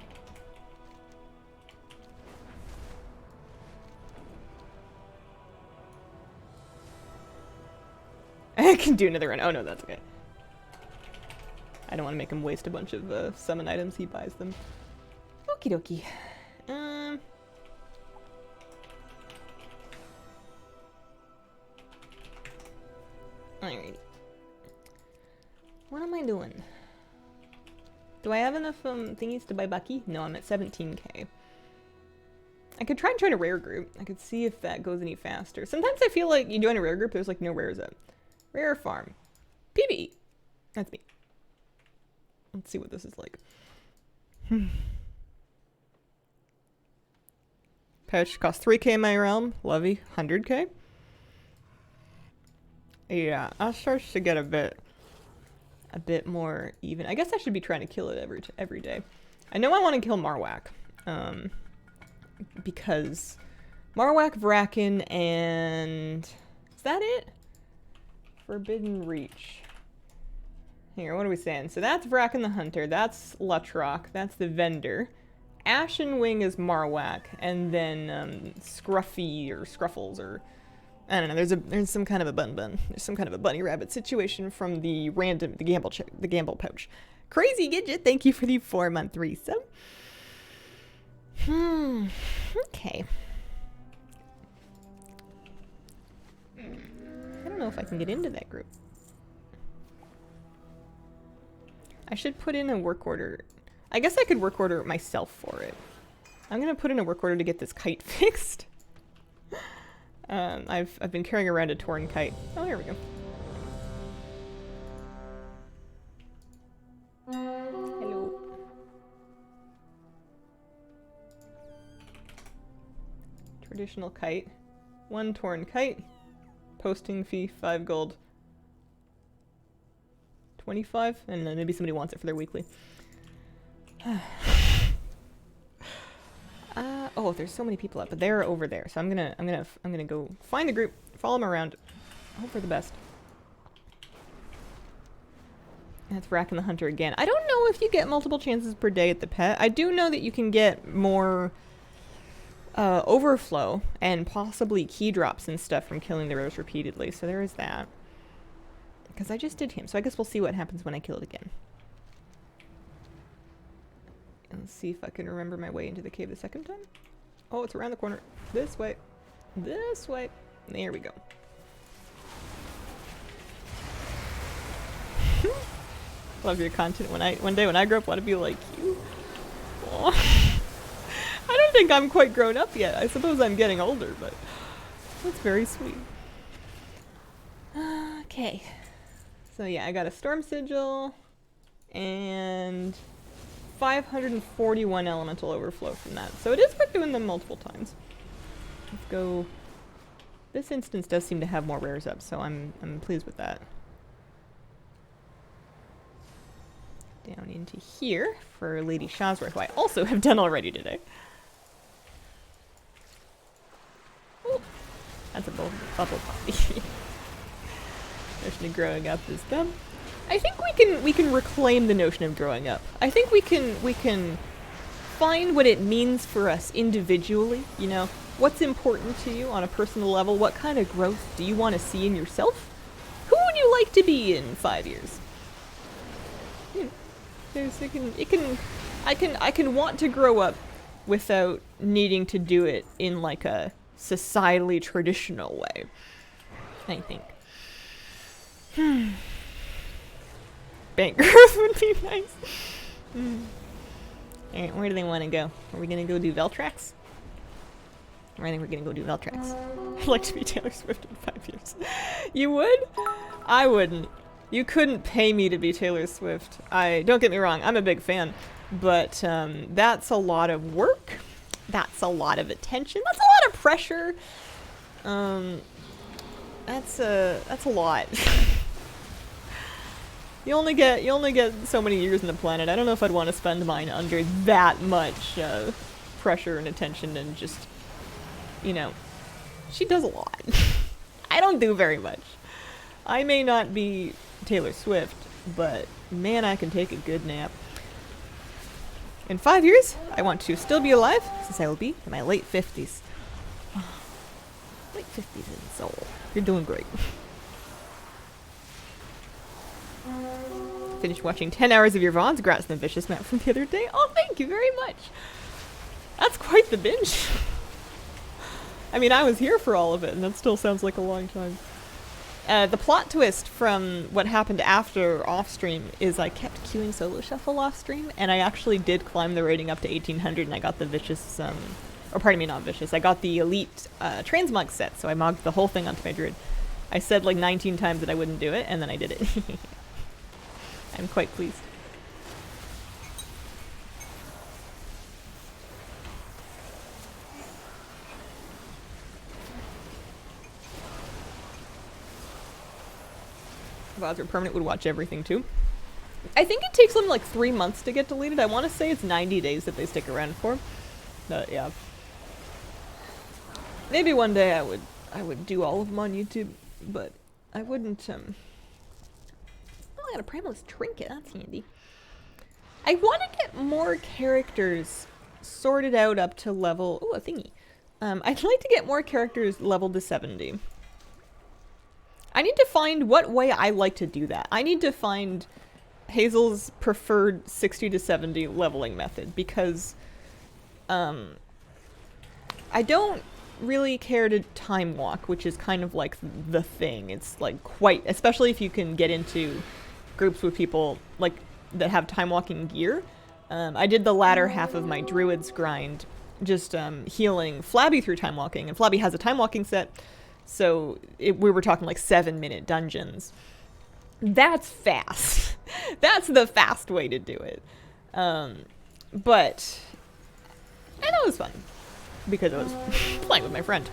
I can do another run. Oh no, that's okay. I don't want to make him waste a bunch of summon items. He buys them. Okie dokie. Alrighty. What am I doing? Do I have enough thingies to buy Bucky? No, I'm at 17k. I could try and join a rare group. I could see if that goes any faster. Sometimes I feel like you join a rare group, there's like no rares up. Rare farm. PvE. That's me. Let's see what this is like. Pouch costs 3k in my realm. Levy, 100k. Yeah, that starts to get a bit more even. I guess I should be trying to kill it every day. I know I want to kill Marwak. Because Marwak, Vraken, and... Is that it? Forbidden Reach. Here, what are we saying? So that's Vraken the Hunter, that's Lutrock, that's the Vendor. Ashen Wing is Marwak, and then Scruffy or Scruffles or... I don't know, there's some kind of a bun. There's some kind of a bunny rabbit situation from the gamble pouch. Crazy Gidget, thank you for the 4-month resub. Okay. I don't know if I can get into that group. I should put in a work order. I guess I could work order myself for it. I'm gonna put in a work order to get this kite fixed. I've been carrying around a torn kite. Oh, here we go. Hello. Traditional kite. 1 torn kite. Posting fee, 5 gold. 25? And then maybe somebody wants it for their weekly. Oh, there's so many people up, but they're over there. So I'm gonna go find the group, follow them around, hope for the best. That's Vraken the Hunter again. I don't know if you get multiple chances per day at the pet. I do know that you can get more overflow and possibly key drops and stuff from killing the rose repeatedly. So there is that. Because I just did him, so I guess we'll see what happens when I kill it again. Let's see if I can remember my way into the cave the second time. Oh, it's around the corner. This way. This way. There we go. Love your content. One day when I grow up, I want to be like you. Aw. I don't think I'm quite grown up yet. I suppose I'm getting older, but that's very sweet. Okay. So yeah, I got a Storm Sigil and 541 elemental overflow from that. So it is worth doing them multiple times. Let's go. This instance does seem to have more rares up, so I'm pleased with that. Down into here for Lady Shazworth, who I also have done already today. Ooh, that's a bubble poppy. Notion of growing up is dumb. I think we can reclaim the notion of growing up. I think we can find what it means for us individually, you know, what's important to you on a personal level, what kind of growth do you want to see in yourself? Who would you like to be in 5 years? You know, I can want to grow up without needing to do it in like a societally traditional way, I think. Bank growth would be nice. Alright, where do they want to go? Are we going to go do Veltrax? I think we're going to go do Veltrax. I'd like to be Taylor Swift in 5 years. You would? I wouldn't. You couldn't pay me to be Taylor Swift. Don't get me wrong, I'm a big fan, but that's a lot of work. That's a lot of attention. That's a lot of pressure. That's a lot. You only get so many years in the planet. I don't know if I'd want to spend mine under that much pressure and attention and just, you know, she does a lot. I don't do very much. I may not be Taylor Swift, but man, I can take a good nap. In 5 years, I want to still be alive, since I will be in my late 50s. Late 50s in soul. You're doing great. Finished watching 10 hours of your Vaughn's Grats and the Vicious map from the other day. Oh, thank you very much. That's quite the binge. I mean, I was here for all of it, and that still sounds like a long time. The plot twist from what happened after off-stream is I kept queuing Solo Shuffle off-stream, and I actually did climb the rating up to 1800, and I got the Vicious, or pardon me, not Vicious, I got the Elite Transmog set, so I mogged the whole thing onto my Druid. I said like 19 times that I wouldn't do it, and then I did it. I'm quite pleased. If Ozra Permanent would watch everything too. I think it takes them like 3 months to get deleted. I want to say it's 90 days that they stick around for. But yeah. Maybe one day I would do all of them on YouTube, but I wouldn't Oh, I got a Primalist Trinket, that's handy. I want to get more characters sorted out up to level... Oh, a thingy. I'd like to get more characters leveled to 70. I need to find what way I like to do that. I need to find Hazel's preferred 60 to 70 leveling method, because I don't really care to time walk, which is kind of like the thing. It's like quite, especially if you can get into groups with people like that have time walking gear. I did the latter half of my Druid's grind just healing Flabby through time walking, and Flabby has a time walking set, so we were talking like 7-minute dungeons. That's fast. That's the fast way to do it. But I know it was fun because I was playing with my friend.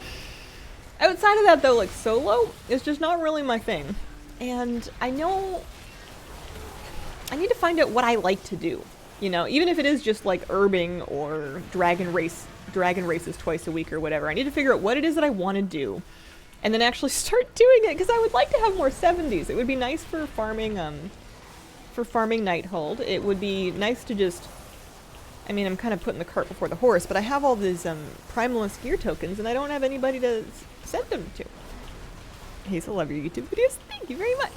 Outside of that though, like solo is just not really my thing. And I know I need to find out what I like to do. You know, even if it is just like herbing or dragon races twice a week or whatever. I need to figure out what it is that I want to do and then actually start doing it, because I would like to have more 70s. It would be nice for farming Nighthold. It would be nice to just, I mean, I'm kind of putting the cart before the horse, but I have all these Primalist gear tokens and I don't have anybody to send them to. Hazel, love your YouTube videos. Thank you very much.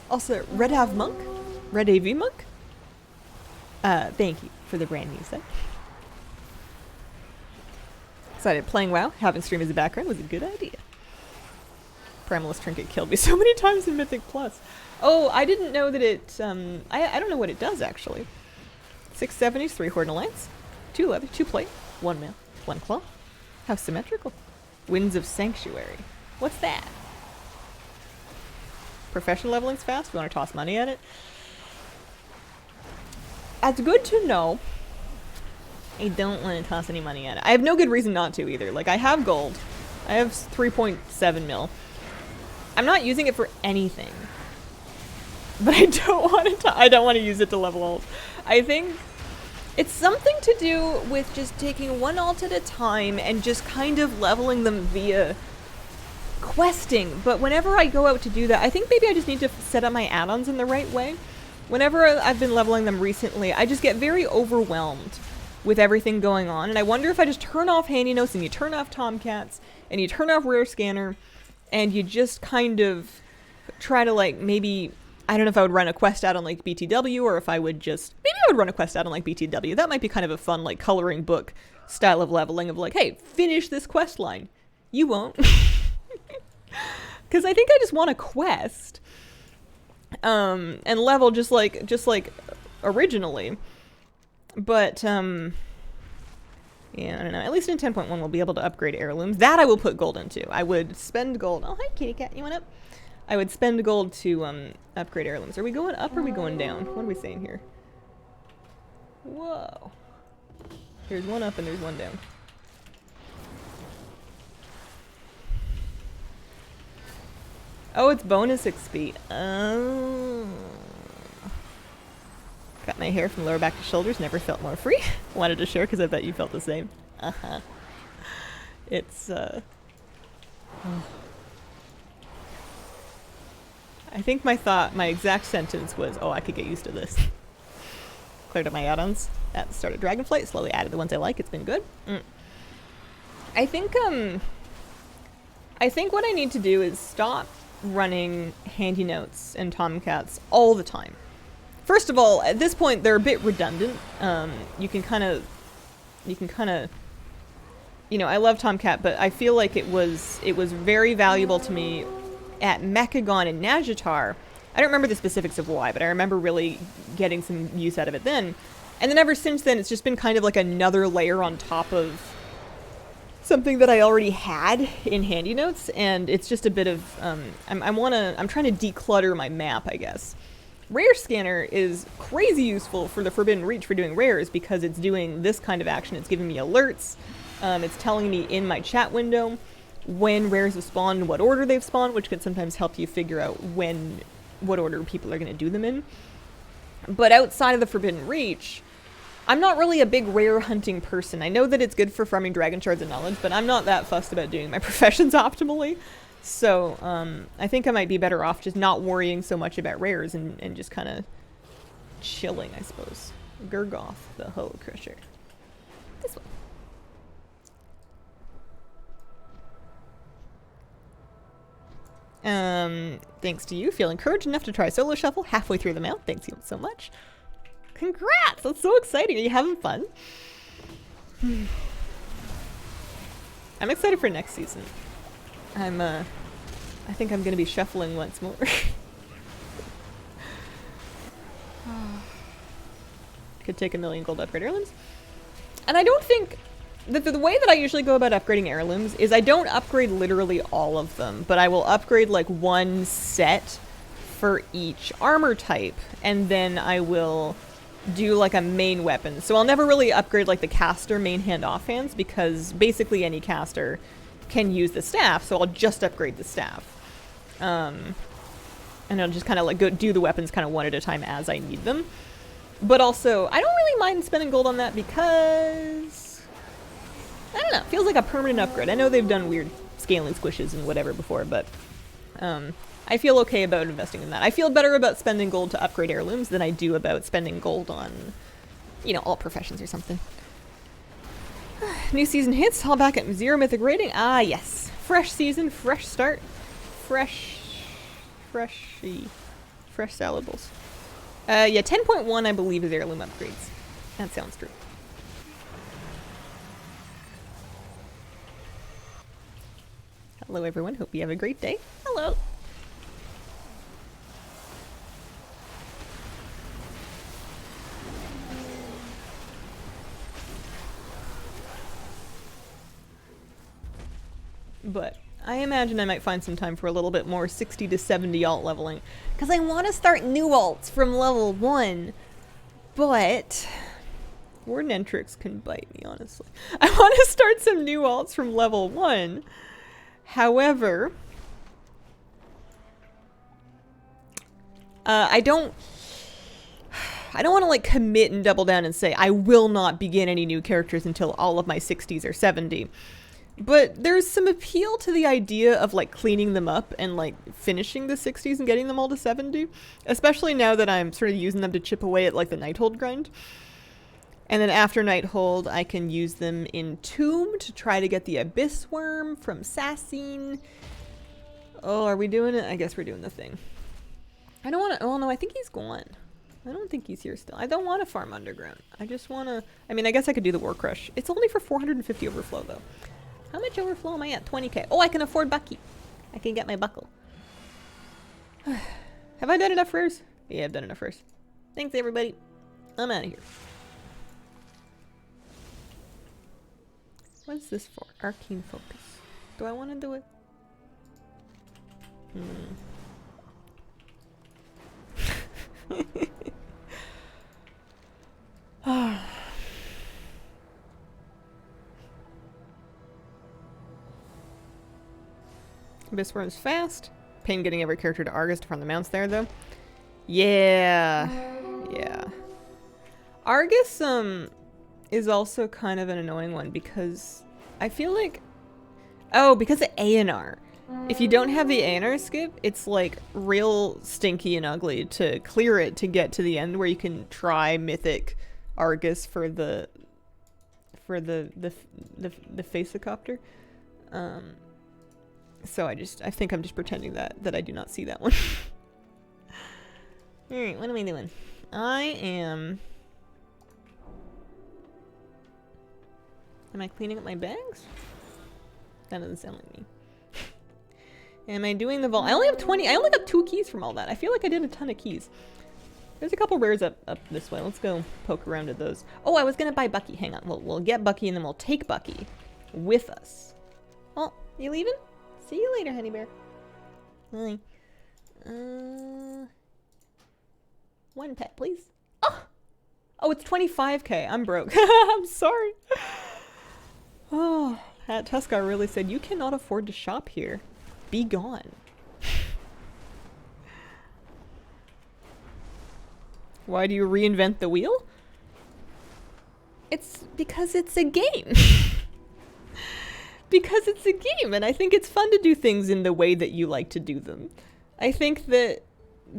Also, Red AV Monk. Thank you for the brand new set. Decided playing WoW, having stream as a background was a good idea. Primalist Trinket killed me so many times in Mythic Plus. Oh, I didn't know that it, I don't know what it does actually. 670s, 3 Horde Alliance, 2 leather, 2 plate, 1 mail, 1 claw. How symmetrical. Winds of Sanctuary. What's that? Professional leveling's fast? We want to toss money at it? That's good to know. I don't want to toss any money at it. I have no good reason not to either. Like, I have gold. I have 3.7 mil. I'm not using it for anything. But I don't want to use it to level ult. I think it's something to do with just taking one ult at a time and just kind of leveling them via questing. But whenever I go out to do that, I think maybe I just need to set up my add-ons in the right way. Whenever I've been leveling them recently, I just get very overwhelmed with everything going on, and I wonder if I just turn off Handy Notes and you turn off Tomcats and you turn off Rare Scanner and you just kind of try to, like, maybe, I don't know if I would run a quest out on like BTW, or if I would just, maybe I would run a quest out on like BTW. That might be kind of a fun like coloring book style of leveling of like, hey, finish this quest line. You won't. Because I think I just want a quest. And level just like originally. But, yeah, I don't know. At least in 10.1 we'll be able to upgrade heirlooms. That I will put gold into. I would spend gold. Oh, hi, kitty cat. You want up? I would spend gold to upgrade heirlooms. Are we going up or are we going down? What are we saying here? Whoa. There's one up and there's one down. Oh, it's bonus XP. Oh. Got my hair from lower back to shoulders. Never felt more free. Wanted to share because I bet you felt the same. Uh-huh. It's, I think my exact sentence was, oh, I could get used to this. Cleared up my add-ons at the start of Dragonflight. Slowly added the ones I like. It's been good. I think what I need to do is stop running handy notes and tomcats all the time. First of all, at this point, they're a bit redundant. You can kind of, you know, I love Tomcat, but I feel like it was very valuable to me at Mechagon and Najatar. I don't remember the specifics of why, but I remember really getting some use out of it then. And then ever since then, it's just been kind of like another layer on top of something that I already had in handy notes, and it's just a bit of, I'm trying to declutter my map, I guess. Rare Scanner is crazy useful for the Forbidden Reach for doing rares because it's doing this kind of action. It's giving me alerts. It's telling me in my chat window when rares have spawned and what order they've spawned, which can sometimes help you figure out what order people are going to do them in. But outside of the Forbidden Reach, I'm not really a big rare hunting person. I know that it's good for farming dragon shards and knowledge, but I'm not that fussed about doing my professions optimally. So, I think I might be better off just not worrying so much about rares and just kind of chilling, I suppose. Gurgoth, the Hull Crusher. This one. Thanks to you. Feel encouraged enough to try Solo Shuffle halfway through the mail. Thanks you so much. Congrats! That's so exciting. Are you having fun? I'm excited for next season. I think I'm gonna be shuffling once more. Could take 1,000,000 gold to upgrade heirlooms. And I don't think that the way that I usually go about upgrading heirlooms is I don't upgrade literally all of them, but I will upgrade like one set for each armor type, and then I will do like a main weapon. So I'll never really upgrade like the caster main hand offhands because basically any caster can use the staff, so I'll just upgrade the staff. And I'll just kind of like go do the weapons kind of one at a time as I need them. But also, I don't really mind spending gold on that because, I don't know, it feels like a permanent upgrade. I know they've done weird scaling squishes and whatever before, but I feel okay about investing in that. I feel better about spending gold to upgrade heirlooms than I do about spending gold on, you know, all professions or something. New season hits, all back at 0 mythic rating. Ah, yes. Fresh season, fresh start, fresh salables. Yeah, 10.1 I believe is heirloom upgrades. That sounds true. Hello everyone, hope you have a great day. Hello. But I imagine I might find some time for a little bit more 60 to 70 alt leveling. Because I want to start new alts from level 1. But Warden Entrix can bite me, honestly. I want to start some new alts from level 1. However, I don't want to like commit and double down and say I will not begin any new characters until all of my 60s are 70. But there's some appeal to the idea of like cleaning them up and like finishing the 60s and getting them all to 70. Especially now that I'm sort of using them to chip away at like the Nighthold grind. And then after Nighthold, I can use them in Tomb to try to get the Abyss Worm from Sassine. Oh, are we doing it? I guess we're doing the thing. I don't want to, oh no, I think he's gone. I don't think he's here still. I don't want to farm underground. I just want to, I mean, I guess I could do the War Crush. It's only for 450 overflow though. How much overflow am I at? 20k. Oh, I can afford Bucky. I can get my buckle. Have I done enough rares? Yeah, I've done enough rares. Thanks, everybody. I'm out of here. What is this for? Arcane Focus. Do I want to do it? Abyss Worm's fast. Pain getting every character to Argus to farm the mounts there, though. Yeah. Yeah. Argus, is also kind of an annoying one because I feel like... Oh, because of A&R. If you don't have the A&R skip, it's like real stinky and ugly to clear it to get to the end where you can try Mythic Argus for the Facecopter. So I think I'm just pretending that I do not see that one. Alright, what am I doing? Am I cleaning up my bags? That doesn't sound like me. Am I doing the vault? I only have 20. I only got 2 keys from all that. I feel like I did a ton of keys. There's a couple rares up this way. Let's go poke around at those. Oh, I was gonna buy Bucky. Hang on. We'll get Bucky and then we'll take Bucky with us. Oh, you leaving? See you later, honey bear. Hi. 1 pet, please. Oh, it's 25k. I'm broke. I'm sorry. Oh, Hat Tuscar really said, you cannot afford to shop here. Be gone. Why do you reinvent the wheel? It's because it's a game. Because it's a game, and I think it's fun to do things in the way that you like to do them. I think that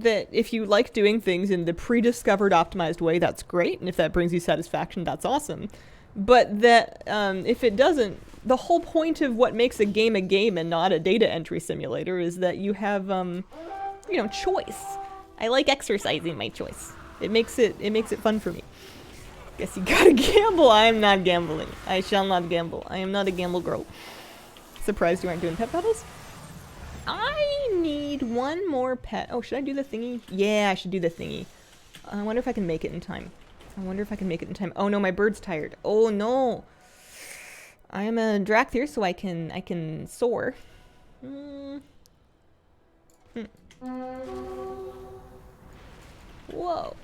if you like doing things in the pre-discovered optimized way, that's great, and if that brings you satisfaction, that's awesome. But that if it doesn't, the whole point of what makes a game and not a data entry simulator is that you have, you know, choice. I like exercising my choice. It makes it fun for me. Guess you gotta gamble. I am not gambling. I shall not gamble. I am not a gamble girl. Surprised you aren't doing pet battles? I need 1 more pet. Oh, should I do the thingy? Yeah, I should do the thingy. I wonder if I can make it in time. Oh no, my bird's tired. Oh no. I am a Drakthir, so I can soar. Whoa.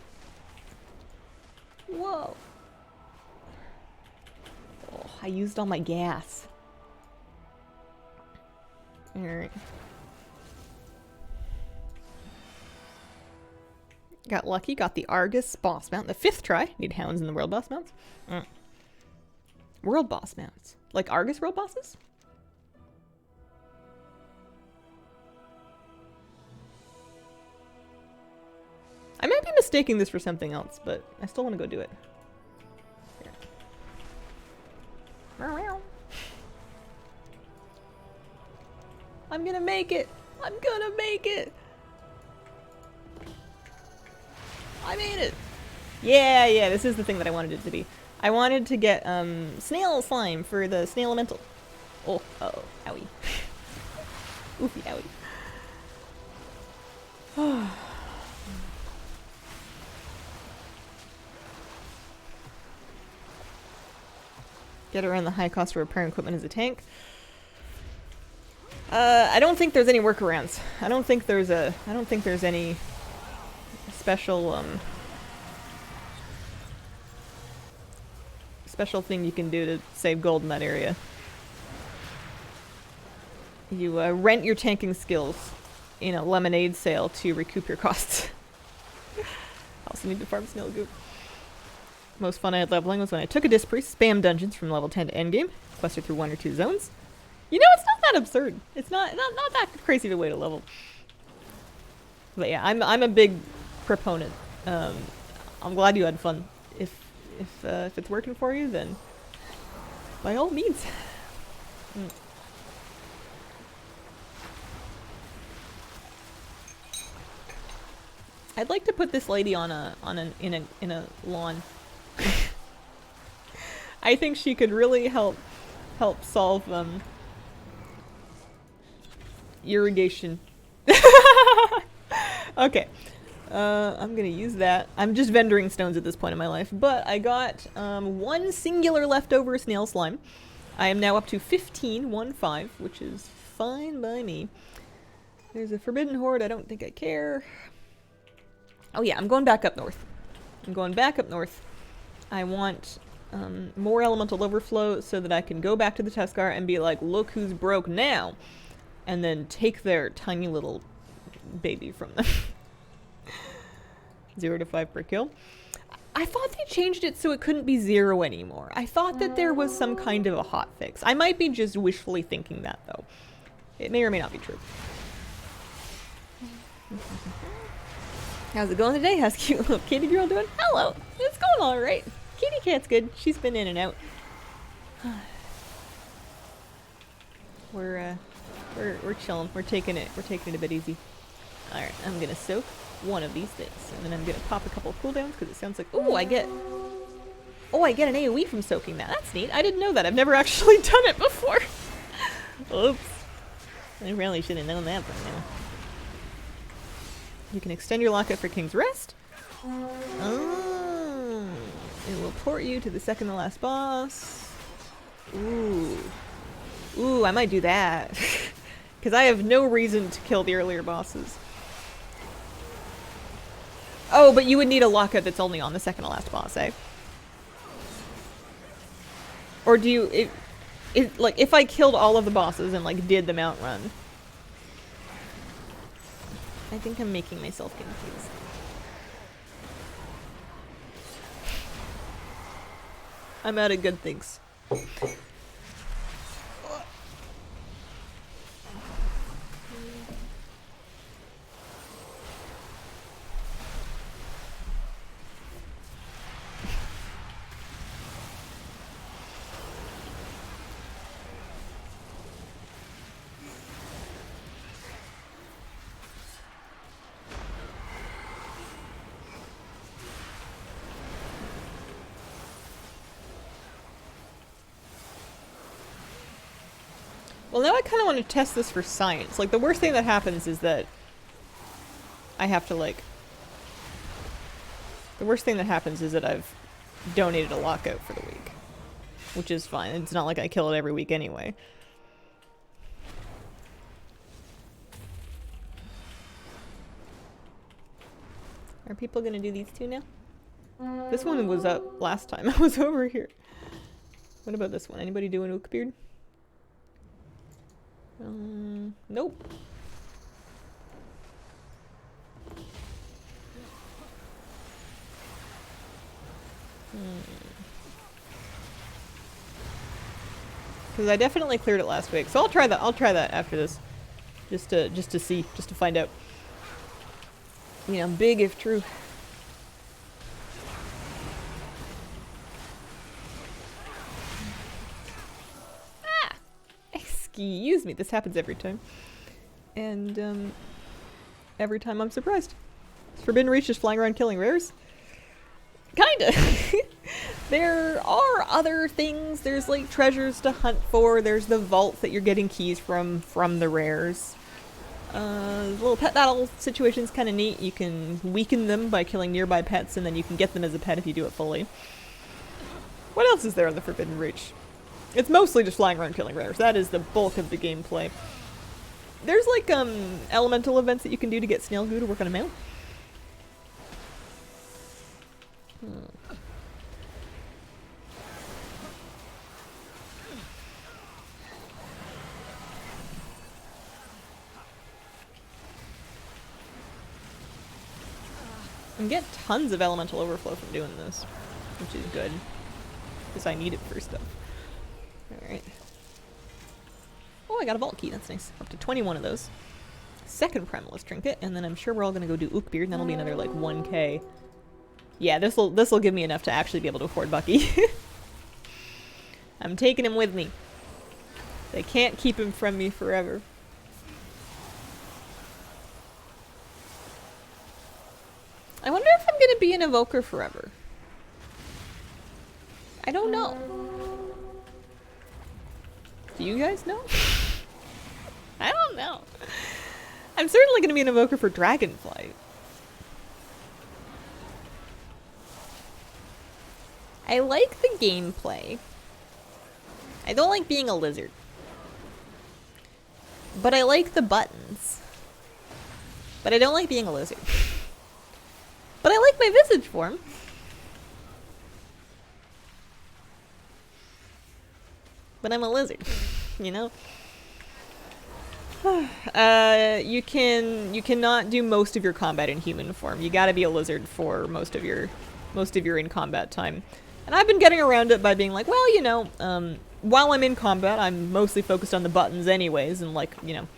Whoa. Oh, I used all my gas. Alright. Got lucky, got the Argus boss mount. The 5th try. Need hounds in the world boss mounts. World boss mounts. Like Argus world bosses? I might be mistaking this for something else, but I still want to go do it. Here. I'm gonna make it! I'm gonna make it! I made it! Yeah, this is the thing that I wanted it to be. I wanted to get, snail slime for the snail elemental. Oh, uh-oh, owie. Oofy, owie. Get around the high cost for repairing equipment as a tank. I don't think there's any workarounds. I don't think there's any special, special thing you can do to save gold in that area. You, rent your tanking skills in a lemonade sale to recoup your costs. Also need to farm snail goop. Most fun I had leveling was when I took a disc priest, spam dungeons from level 10 to endgame, quested through 1 or 2 zones. You know, it's not that absurd. It's not that crazy of a way to level. But yeah, I'm a big proponent. I'm glad you had fun. If it's working for you, then by all means. I'd like to put this lady in a lawn. I think she could really help solve irrigation. Okay. I'm gonna use that. I'm just vendoring stones at this point in my life, but I got 1 singular leftover snail slime. I am now up to 15, which is fine by me. There's a forbidden horde. I don't think I care. Oh yeah, I'm going back up north. I'm going back up north. I want more elemental overflow so that I can go back to the Teskar and be like, look who's broke now. And then take their tiny little baby from them. 0 to 5 per kill. I thought they changed it so it couldn't be 0 anymore. I thought that there was some kind of a hot fix. I might be just wishfully thinking that, though. It may or may not be true. How's it going today? How's cute little kitty girl doing? Hello! It's going alright. Kitty cat's good. She's been in and out. We're chilling. We're taking it a bit easy. Alright, I'm gonna soak one of these things. And then I'm gonna pop a couple of cooldowns because it sounds like, ooh, I get an AoE from soaking that. That's neat. I didn't know that. I've never actually done it before. Oops. I really should have known that by now. You can extend your lockout for King's Rest. Oh, it will port you to the second to last boss. Ooh. Ooh, I might do that. Because I have no reason to kill the earlier bosses. Oh, but you would need a lockout that's only on the second to last boss, eh? Or do you... like, if I killed all of the bosses and, like, did the mount run... I think I'm making myself confused. I'm out of good things. Well, now I kind of want to test this for science. Like, the worst thing that happens is that I have to, like... The worst thing that happens is that I've donated a lockout for the week. Which is fine. It's not like I kill it every week anyway. Are people gonna do these two now? This one was up last time I was over here. What about this one? Anybody doing Oakbeard? Nope. Because I definitely cleared it last week, so I'll try that. I'll try that after this, just to see, just to find out. You know, big if true. Excuse me, this happens every time. And, every time I'm surprised. Forbidden Reach is flying around killing rares? Kinda! There are other things. There's, like, treasures to hunt for. There's the vault that you're getting keys from the rares. The little pet battle situation's kinda neat. You can weaken them by killing nearby pets, and then you can get them as a pet if you do it fully. What else is there on the Forbidden Reach? It's mostly just flying around killing rares. That is the bulk of the gameplay. There's like elemental events that you can do to get snail goo to work on a mount. And get tons of elemental overflow from doing this, which is good, because I need it for stuff. Alright. Oh, I got a vault key. That's nice. Up to 21 of those. Second Primalist Trinket, and then I'm sure we're all gonna go do Ookbeard, and that'll be another, like, 1k. Yeah, this'll give me enough to actually be able to afford Bucky. I'm taking him with me. They can't keep him from me forever. I wonder if I'm gonna be an Evoker forever. I don't know. Do you guys know? I don't know. I'm certainly going to be an Evoker for Dragonflight. I like the gameplay. I don't like being a lizard. But I like the buttons. But I don't like being a lizard. like my visage form. But I'm a lizard, you know? You cannot do most of your combat in human form. You gotta be a lizard for most of your in combat time. And I've been getting around it by being like, well, you know, while I'm in combat, I'm mostly focused on the buttons anyways, and like, you know,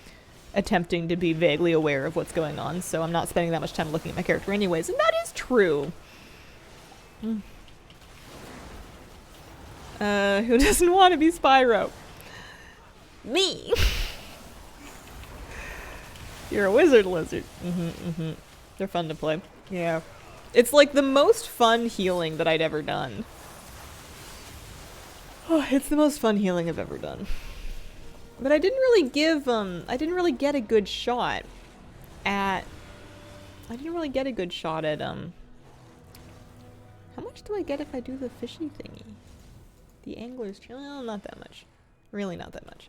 attempting to be vaguely aware of what's going on, so I'm not spending that much time looking at my character anyways, and that is true. Who doesn't want to be Spyro? Me! You're a wizard lizard. They're fun to play. Yeah. It's like the most fun healing that I'd ever done. Oh, it's the most fun healing I've ever done. But I didn't really give, I didn't really get a good shot at, how much do I get if I do the fishy thingy? The angler's, well, not that much. Really not that much.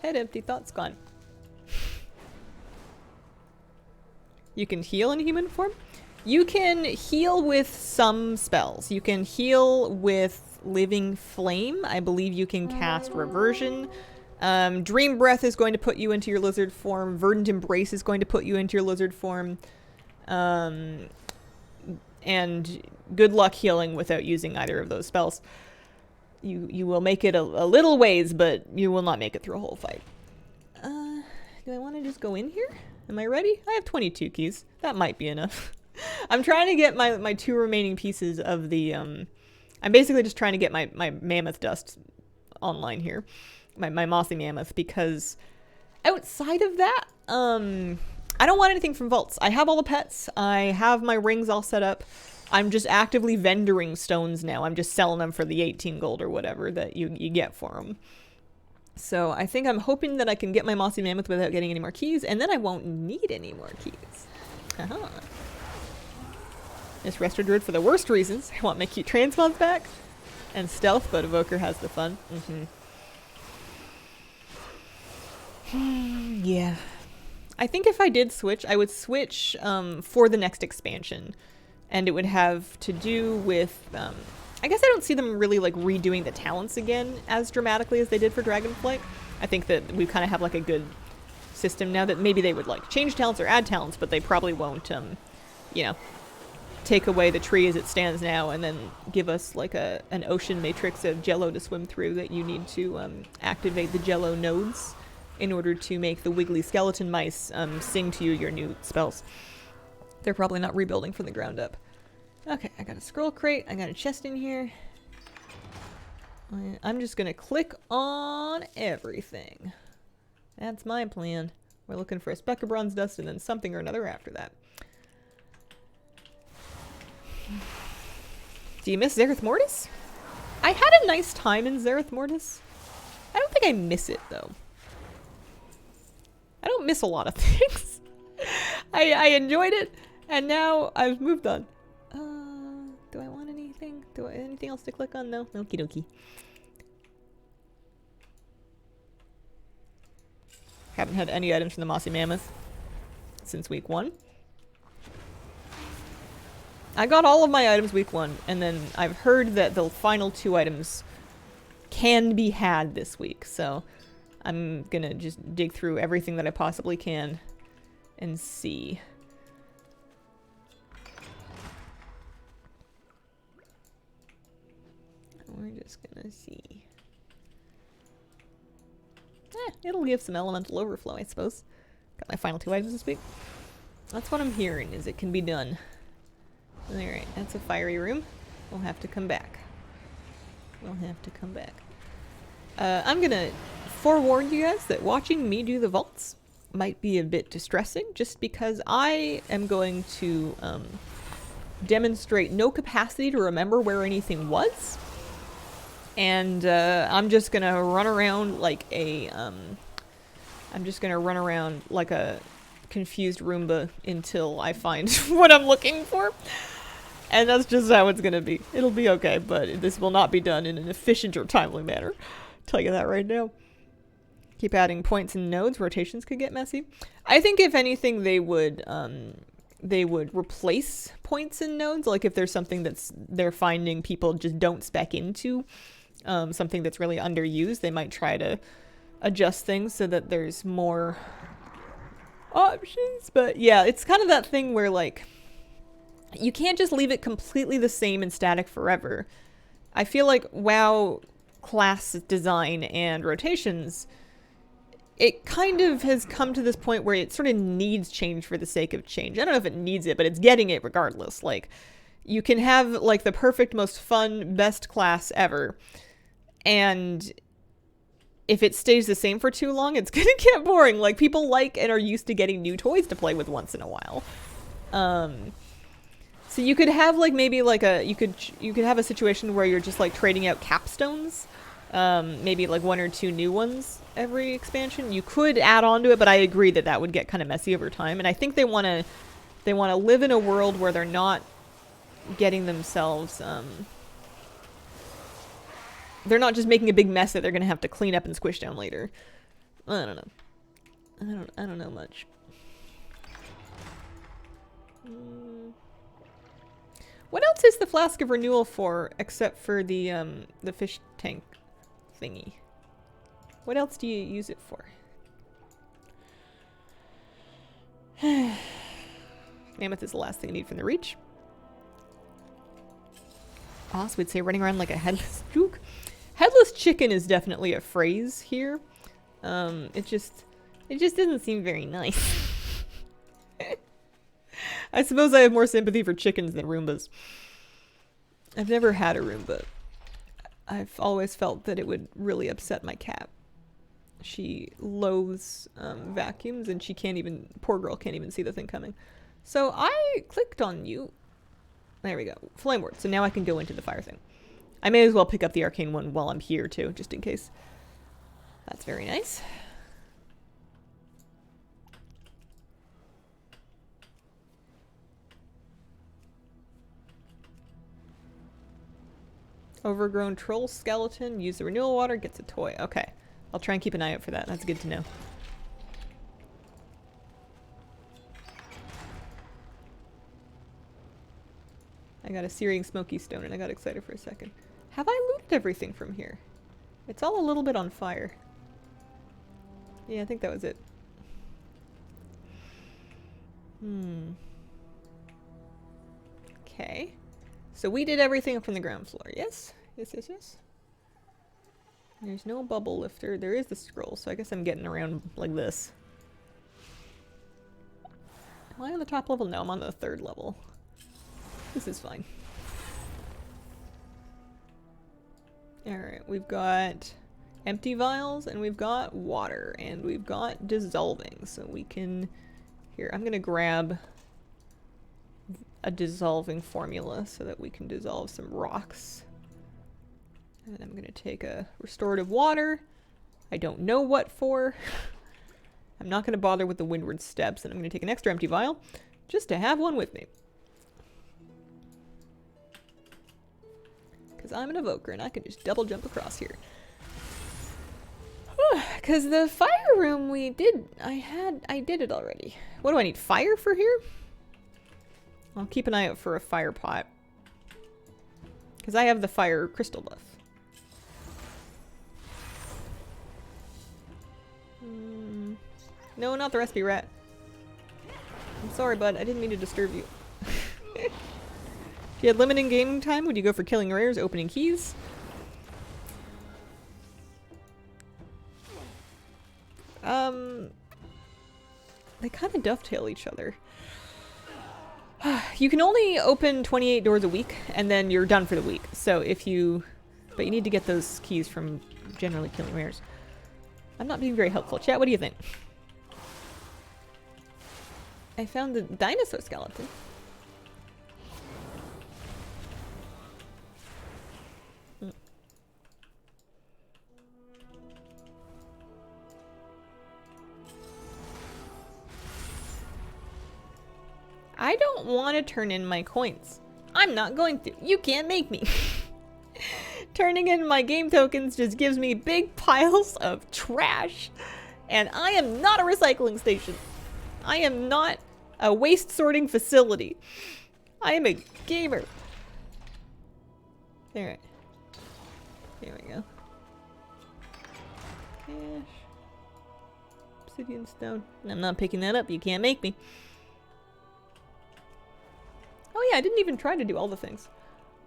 Head empty, thoughts gone. You can heal in human form? You can heal with some spells. You can heal with Living Flame. I believe you can cast Reversion. Dream Breath is going to put you into your lizard form. Verdant Embrace is going to put you into your lizard form. And good luck healing without using either of those spells. You will make it a little ways, but you will not make it through a whole fight. Do I want to just go in here? Am I ready? I have 22 keys. That might be enough. I'm trying to get my 2 remaining pieces of the, I'm basically just trying to get my mammoth dust online here. My mossy mammoth, because outside of that, I don't want anything from vaults. I have all the pets. I have my rings all set up. I'm just actively vendoring stones now. I'm just selling them for the 18 gold or whatever that you get for them. So I think I'm hoping that I can get my mossy mammoth without getting any more keys, and then I won't need any more keys. Haha. This Resto Druid for the worst reasons. I want my cute transmods back. And stealth, but Evoker has the fun. Yeah. I think if I did switch, I would switch for the next expansion. And it would have to do with... I guess I don't see them really like redoing the talents again as dramatically as they did for Dragonflight. I think that we kind of have like a good system now that maybe they would like change talents or add talents, but they probably won't, you know, take away the tree as it stands now and then give us like an ocean matrix of jello to swim through that you need to activate the jello nodes in order to make the wiggly skeleton mice sing to you your new spells. They're probably not rebuilding from the ground up. Okay, I got a scroll crate. I got a chest in here. I'm just gonna click on everything. That's my plan. We're looking for a speck of bronze dust and then something or another after that. Do you miss Zereth Mortis? I had a nice time in Zereth Mortis. I don't think I miss it, though. I don't miss a lot of things. I enjoyed it, and now I've moved on. Do I want anything? Anything else to click on? No? Okie dokie. Haven't had any items from the Mossy Mammoth since week 1. I got all of my items week 1, and then I've heard that the final 2 items can be had this week, so I'm gonna just dig through everything that I possibly can and see. We're just gonna see. It'll give some elemental overflow, I suppose. Got my final 2 items this week. That's what I'm hearing, is it can be done. Alright, that's a fiery room. We'll have to come back. I'm gonna forewarn you guys that watching me do the vaults might be a bit distressing, just because I am going to demonstrate no capacity to remember where anything was. And I'm just gonna run around like a confused Roomba until I find what I'm looking for. And that's just how it's gonna be. It'll be okay, but this will not be done in an efficient or timely manner. I'll tell you that right now. Keep adding points and nodes. Rotations could get messy. I think if anything, they would replace points and nodes. Like if there's something that's they're finding people just don't spec into, something that's really underused, they might try to adjust things so that there's more options. But yeah, it's kind of that thing where like you can't just leave it completely the same and static forever. I feel like WoW class design and rotations, it kind of has come to this point where it sort of needs change for the sake of change. I don't know if it needs it, but it's getting it regardless. Like, you can have, like, the perfect, most fun, best class ever, and if it stays the same for too long, it's gonna get boring. Like, people like and are used to getting new toys to play with once in a while. So you could have, like, maybe, like, you could have a situation where you're just, like, trading out capstones. Maybe like 1 or 2 new ones every expansion. You could add on to it, but I agree that that would get kind of messy over time. And I think they want to live in a world where they're not getting themselves, they're not just making a big mess that they're going to have to clean up and squish down later. I don't know. I don't know much. What else is the Flask of Renewal for except for the fish tank thingy? What else do you use it for? Mammoth is the last thing I need from the Reach. Also, we'd say running around like a headless juke. Headless chicken is definitely a phrase here. It just doesn't seem very nice. I suppose I have more sympathy for chickens than Roombas. I've never had a Roomba. I've always felt that it would really upset my cat. She loathes vacuums, and she can't even, poor girl, can't even see the thing coming. So I clicked on you. There we go. Flame Ward. So now I can go into the fire thing. I may as well pick up the arcane one while I'm here too, just in case. That's very nice. Overgrown troll skeleton. Use the renewal water. Gets a toy. Okay. I'll try and keep an eye out for that. That's good to know. I got a searing smoky stone and I got excited for a second. Have I looted everything from here? It's all a little bit on fire. Yeah, I think that was it. Okay. So we did everything from the ground floor, yes? Yes. There's no bubble lifter. There is the scroll, so I guess I'm getting around like this. Am I on the top level? No, I'm on the 3rd level. This is fine. Alright, we've got empty vials, and we've got water, and we've got dissolving, so we can... Here, I'm gonna grab a dissolving formula so that we can dissolve some rocks. And I'm gonna take a restorative water. I don't know what for. I'm not gonna bother with the windward steps, and I'm gonna take an extra empty vial just to have one with me. Because I'm an evoker and I can just double jump across here. Because the fire room we did, I did it already. What do I need? Fire for here? I'll keep an eye out for a fire pot. Because I have the fire crystal buff. No, not the recipe rat. I'm sorry, bud. I didn't mean to disturb you. If you had limited gaming time, would you go for killing rares, opening keys? They kind of dovetail each other. You can only open 28 doors a week, and then you're done for the week. So if you... But you need to get those keys from generally killing rares. I'm not being very helpful. Chat, what do you think? I found the dinosaur skeleton. I don't want to turn in my coins. I'm not going to. You can't make me. Turning in my game tokens just gives me big piles of trash. And I am not a recycling station. I am not a waste sorting facility. I am a gamer. Alright. Here we go. Cash. Obsidian stone. I'm not picking that up. You can't make me. Oh yeah, I didn't even try to do all the things.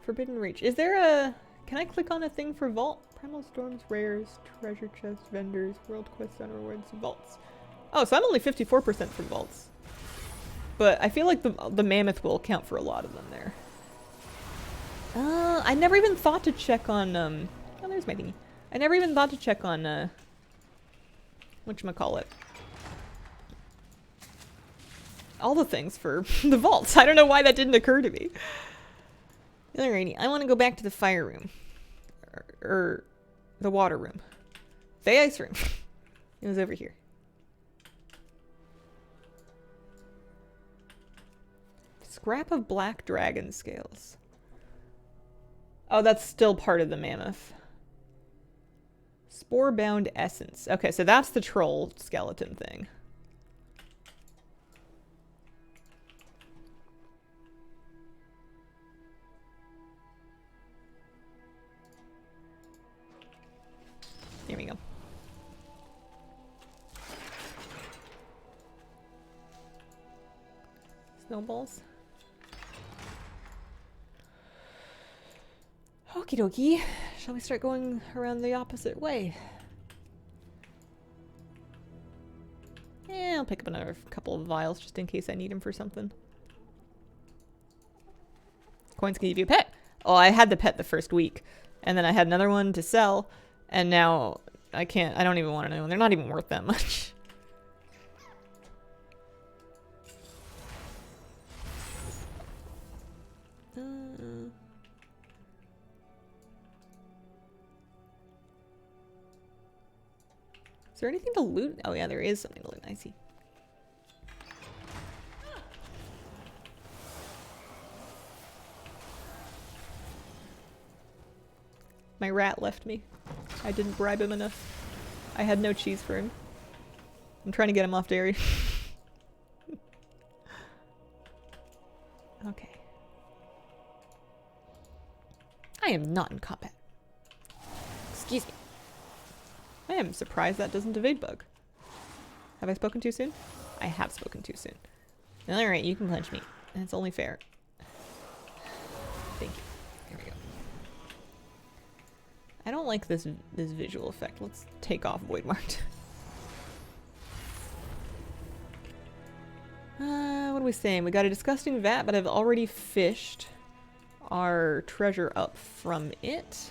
Forbidden Reach. Is there a... Can I click on a thing for Vault? Primal Storms, Rares, Treasure Chest, Vendors, World Quest on Rewards, Vaults. Oh, so I'm only 54% for Vaults. But I feel like the Mammoth will count for a lot of them there. I never even thought to check on, oh, there's my thingy. I never even thought to check on, whatchamacallit. All the things for the vaults. I don't know why that didn't occur to me. Alrighty, I want to go back to the fire room. Or the water room. The ice room. It was over here. Scrap of black dragon scales. Oh, that's still part of the mammoth. Spore-bound essence. Okay, so that's the troll skeleton thing. Here we go. Snowballs. Okie dokie. Shall we start going around the opposite way? Yeah, I'll pick up another couple of vials just in case I need them for something. Coins can give you a pet. Oh, I had the pet the first week. And then I had another one to sell. And now I can't. I don't even want to know. They're not even worth that much. Is there anything to loot? Oh yeah, there is something to loot. I see. My rat left me. I didn't bribe him enough. I had no cheese for him. I'm trying to get him off dairy. Okay. I am not in combat. Excuse me. I am surprised that doesn't evade bug. Have I spoken too soon? I have spoken too soon. Alright, you can punch me. And it's only fair. Thank you. Here we go. I don't like this visual effect. Let's take off Void Marked. What are we saying? We got a disgusting vat, but I've already fished our treasure up from it.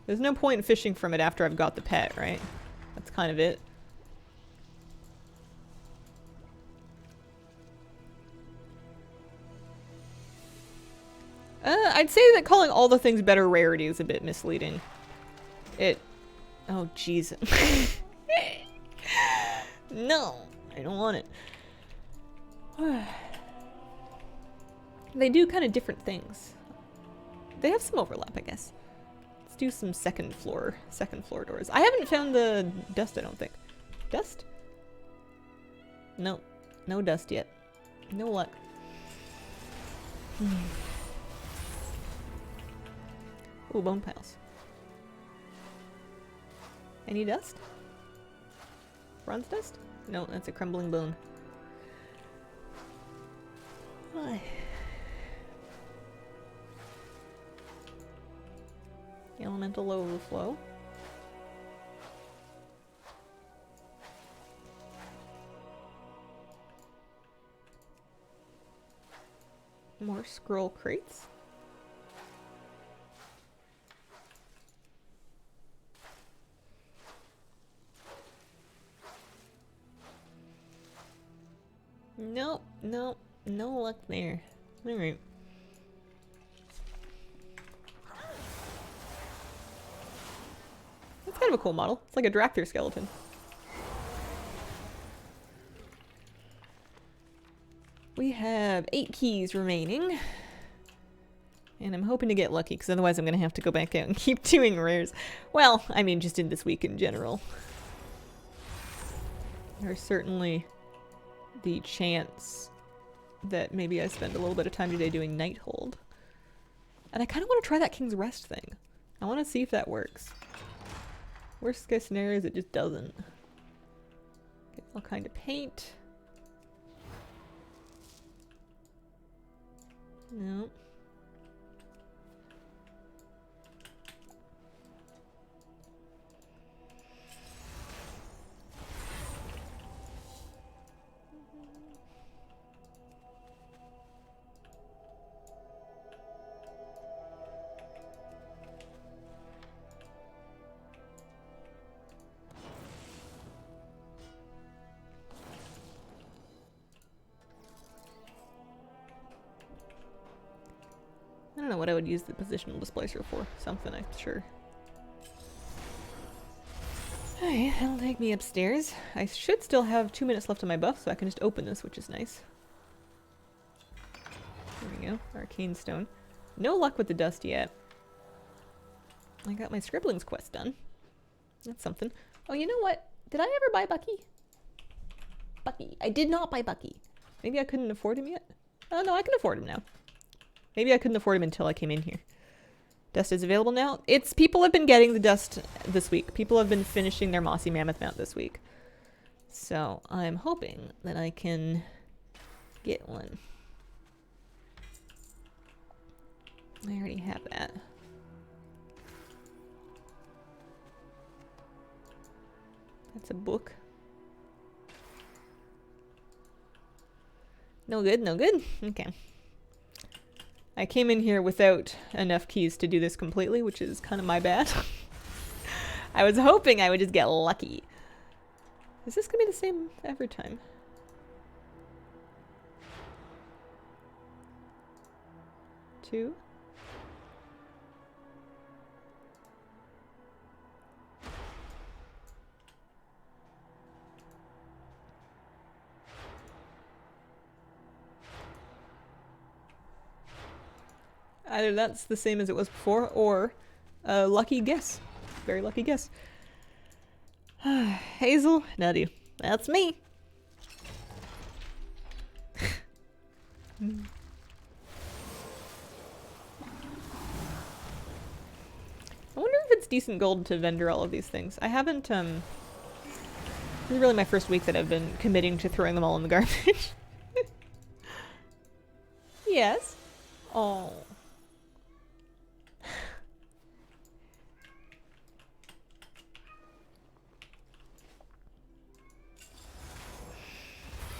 There's no point in fishing from it after I've got the pet, right? That's kind of it. I'd say that calling all the things better rarity is a bit misleading. Oh, jeez. No, I don't want it. They do kind of different things. They have some overlap, I guess. Let's do some second floor doors. I haven't found the dust, I don't think. Dust? No. No dust yet. No luck. Ooh, bone piles. Any dust? Bronze dust? No, that's a crumbling bone. Why? Elemental overflow. More scroll crates. Nope, nope, no luck there. Alright. That's kind of a cool model. It's like a Dracthyr skeleton. We have 8 keys remaining. And I'm hoping to get lucky, because otherwise I'm going to have to go back out and keep doing rares. Well, I mean, just in this week in general. There's certainly the chance that maybe I spend a little bit of time today doing Night Hold. And I kind of want to try that King's Rest thing. I want to see if that works. Worst case scenario is it just doesn't. Get all kind of paint. No. I don't know what I would use the positional displacer for. Something, I'm sure. Alright, that'll take me upstairs. I should still have 2 minutes left on my buff, so I can just open this, which is nice. There we go. Arcane Stone. No luck with the dust yet. I got my Scribblings quest done. That's something. Oh, you know what? Did I ever buy Bucky? Bucky. I did not buy Bucky. Maybe I couldn't afford him yet? Oh, no, I can afford him now. Maybe I couldn't afford him until I came in here. Dust is available now. People have been getting the dust this week. People have been finishing their Mossy Mammoth mount this week. So I'm hoping that I can get one. I already have that. That's a book. No good, no good. Okay. I came in here without enough keys to do this completely, which is kind of my bad. I was hoping I would just get lucky. Is this going to be the same every time? Two? Either that's the same as it was before, or a lucky guess. Very lucky guess. Hazel, Nutty. That's me. I wonder if it's decent gold to vendor all of these things. I haven't, this is really my first week that I've been committing to throwing them all in the garbage. Yes. Oh.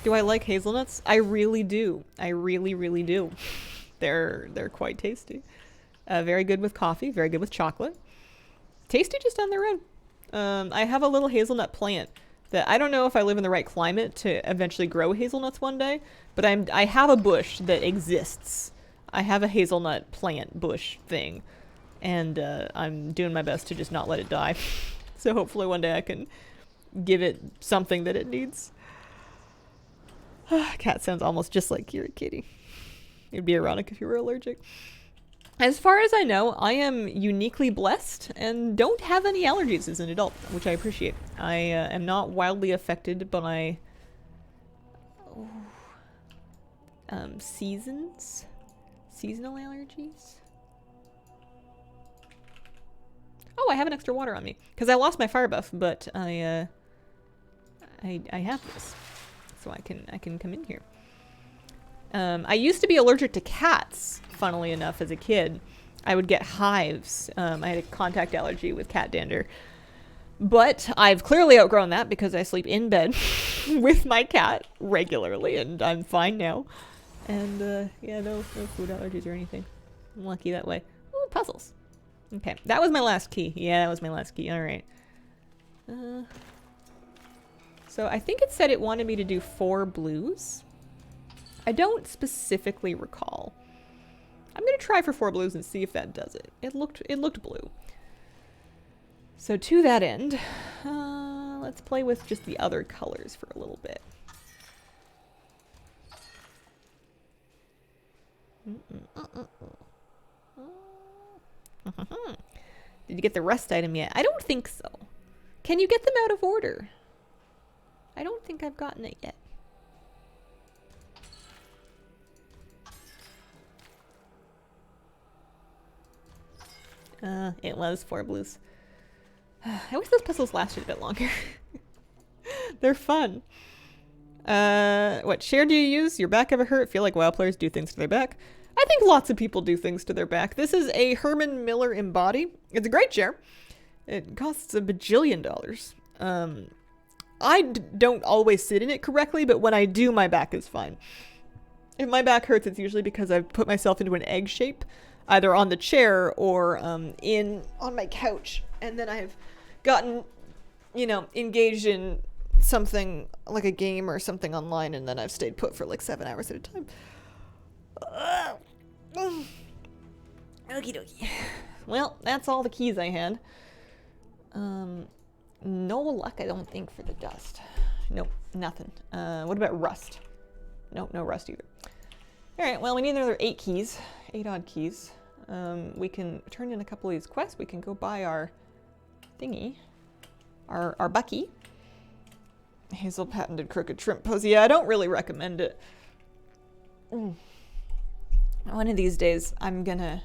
Do I like hazelnuts? I really do. I really, really do. They're quite tasty. Very good with coffee. Very good with chocolate. Tasty just on their own. I have a little hazelnut plant that I don't know if I live in the right climate to eventually grow hazelnuts one day, but I have a bush that exists. I have a hazelnut plant bush thing, and I'm doing my best to just not let it die. So hopefully one day I can give it something that it needs. Cat sounds almost just like you're a kitty. It'd be ironic if you were allergic. As far as I know, I am uniquely blessed and don't have any allergies as an adult, which I appreciate. I am not wildly affected by seasonal allergies. Oh, I have an extra water on me because I lost my fire buff, but I have this. So I can come in here. I used to be allergic to cats, funnily enough, as a kid. I would get hives. I had a contact allergy with cat dander. But I've clearly outgrown that because I sleep in bed with my cat regularly, and I'm fine now. And yeah, no food allergies or anything. I'm lucky that way. Ooh, puzzles. Okay, that was my last key. Yeah, that was my last key. All right. So I think it said it wanted me to do 4 blues. I don't specifically recall. I'm gonna try for 4 blues and see if that does it. It looked blue. So to that end, let's play with just the other colors for a little bit. Did you get the rust item yet? I don't think so. Can you get them out of order? I don't think I've gotten it yet. It was 4 blues. I wish those puzzles lasted a bit longer. They're fun. What share do you use? Your back ever hurt? Feel like WoW players do things to their back? I think lots of people do things to their back. This is a Herman Miller Embody. It's a great chair. It costs a bajillion dollars. I don't always sit in it correctly, but when I do, my back is fine. If my back hurts, it's usually because I've put myself into an egg shape, either on the chair or on my couch, and then I've gotten, you know, engaged in something like a game or something online, and then I've stayed put for like 7 hours at a time. Okie dokie. Well, that's all the keys I had. No luck, I don't think, for the dust. Nope, nothing. What about rust? Nope, no rust either. Alright, well, we need another 8 keys. 8 odd keys. We can turn in a couple of these quests. We can go buy our thingy. Our Bucky. Hazel patented crooked shrimp pose. Yeah, I don't really recommend it. One of these days, I'm gonna...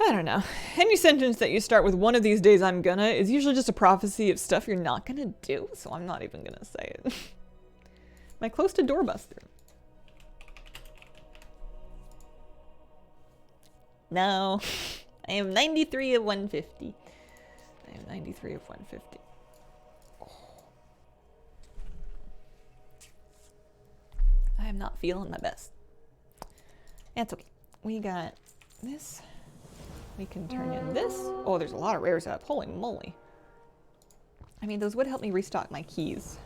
I don't know. Any sentence that you start with "one of these days I'm gonna" is usually just a prophecy of stuff you're not gonna do, so I'm not even gonna say it. Am I close to doorbuster? No. I am 93 of 150. I am 93 of 150. Oh. I am not feeling my best. That's okay. We got this. We can turn in this. Oh, there's a lot of rares up. Holy moly. I mean, those would help me restock my keys.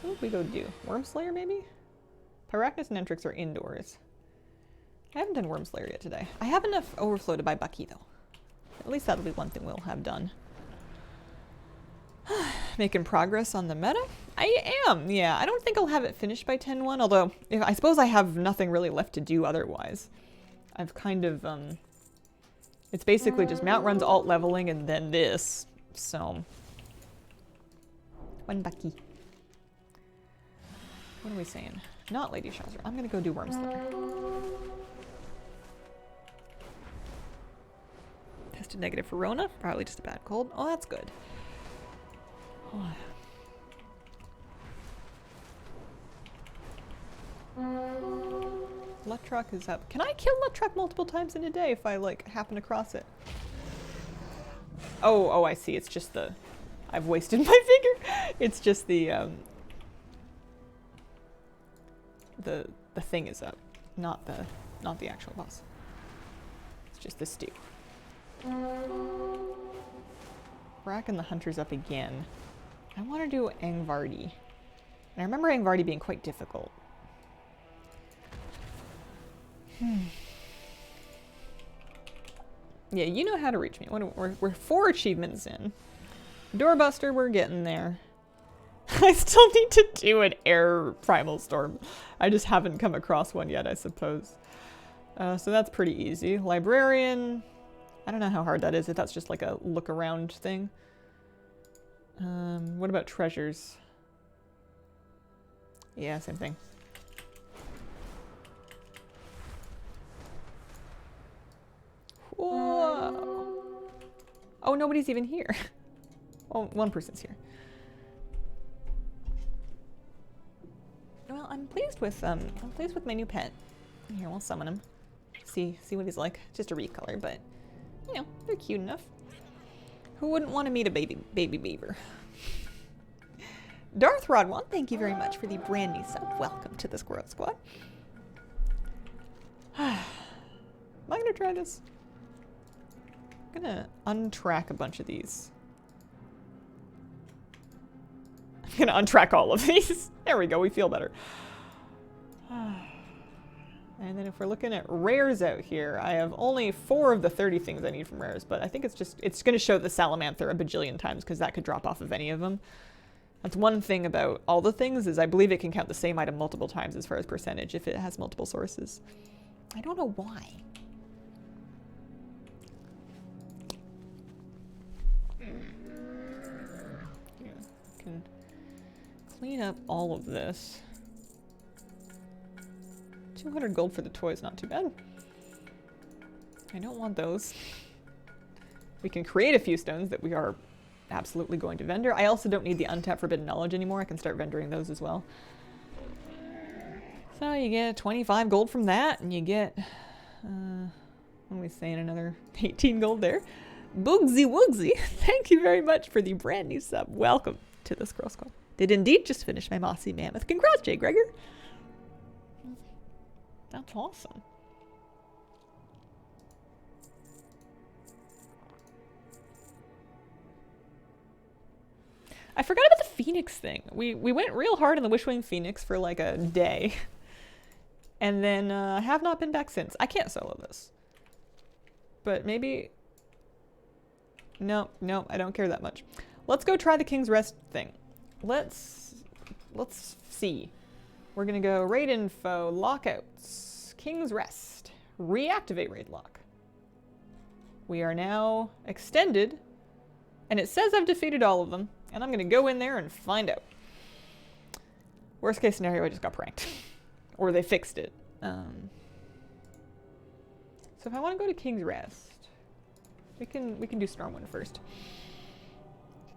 What would we go do? Wormslayer, maybe? Pyrachnus and Entrix are indoors. I haven't done Wormslayer yet today. I have enough overflow to buy Bucky, though. At least that'll be one thing we'll have done. Making progress on the meta? I am, yeah. I don't think I'll have it finished by 10-1, although I suppose I have nothing really left to do otherwise. I've kind of, it's basically just mount runs, alt leveling, and then this, so. 1 Bucky. What are we saying? Not Lady Shazzer. I'm gonna go do Wormslayer. Tested negative for Rona, probably just a bad cold. Oh, that's good. Oh. Luttruck is up. Can I kill Luttruck multiple times in a day if I, like, happen across it? Oh, I see. It's just the... I've wasted my finger. It's just the thing is up, not the actual boss. It's just the stew. Brack and the Hunter's up again. I want to do Angvardi. And I remember Angvardi being quite difficult. Yeah, you know how to reach me. We're 4 achievements in. Doorbuster, we're getting there. I still need to do an air primal storm. I just haven't come across one yet, I suppose. So that's pretty easy. Librarian. I don't know how hard that is, if that's just like a look around thing. What about treasures? Yeah, same thing. Whoa! Oh, nobody's even here. Oh, one person's here. Well, I'm pleased with my new pet. Here, we'll summon him. See what he's like. Just a recolor, but you know, they're cute enough. Who wouldn't want to meet a baby beaver? Darth Rodwan, thank you very much for the brand new sub. Welcome to the Squirrel Squad. Am I gonna try this? I'm gonna untrack a bunch of these. I'm gonna untrack all of these. There we go, we feel better. And then if we're looking at rares out here, I have only 4 of the 30 things I need from rares, but I think it's gonna show the Salamander a bajillion times because that could drop off of any of them. That's one thing about all the things is I believe it can count the same item multiple times as far as percentage if it has multiple sources. I don't know why. Yeah, can clean up all of this. 200 gold for the toys, not too bad. I don't want those. We can create a few stones that we are absolutely going to vendor. I also don't need the untapped forbidden knowledge anymore. I can start vendoring those as well. So you get 25 gold from that, and you get, what am we saying, another 18 gold there. Boogsy Woogsy, thank you very much for the brand new sub. Welcome to the Squirrel Squad. Did indeed just finish my Mossy Mammoth. Congrats, Jay Gregor. That's awesome. I forgot about the Phoenix thing. We went real hard on the Wishwing Phoenix for like a day. And then I have not been back since. I can't solo this. But maybe... No, I don't care that much. Let's go try the King's Rest thing. Let's see. We're gonna go raid info, lockouts, King's Rest, reactivate raid lock. We are now extended, and it says I've defeated all of them, and I'm gonna go in there and find out. Worst case scenario, I just got pranked. Or they fixed it. So if I want to go to King's Rest, we can do Stormwind first.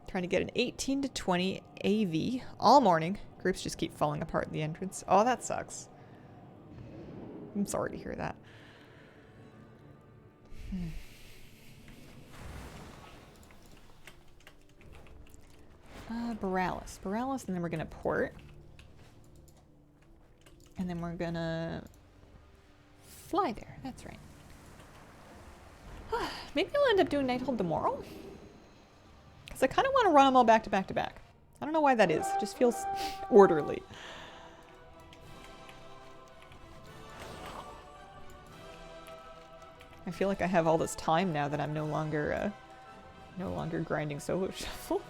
Trying to get an 18 to 20 AV all morning. Groups just keep falling apart in the entrance. Oh, that sucks. I'm sorry to hear that. Borealis, and then we're gonna port. And then we're gonna fly there. That's right. Maybe I'll end up doing Nighthold tomorrow. Because I kind of want to run them all back to back to back. I don't know why that is. It just feels orderly. I feel like I have all this time now that I'm no longer grinding solo shuffle.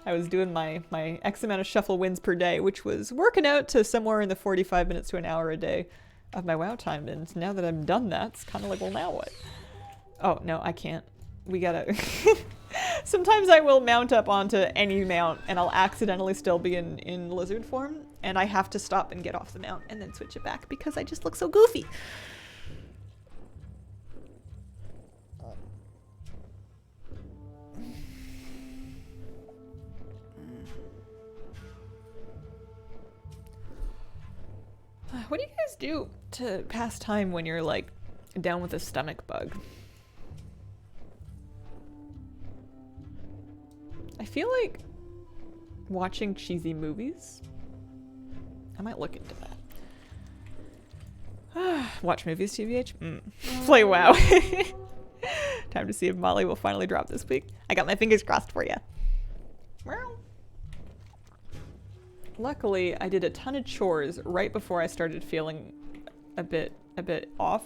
I was doing my X amount of shuffle wins per day, which was working out to somewhere in the 45 minutes to an hour a day of my WoW time. And now that I'm done that, it's kind of like, well, now what? Oh, no, I can't. We gotta... Sometimes I will mount up onto any mount and I'll accidentally still be in lizard form. And I have to stop and get off the mount and then switch it back because I just look so goofy. What do you guys do to pass time when you're like down with a stomach bug? I feel like watching cheesy movies. I might look into that. Watch movies, TVH? Play WoW. Time to see if Molly will finally drop this week. I got my fingers crossed for you. Luckily, I did a ton of chores right before I started feeling a bit off,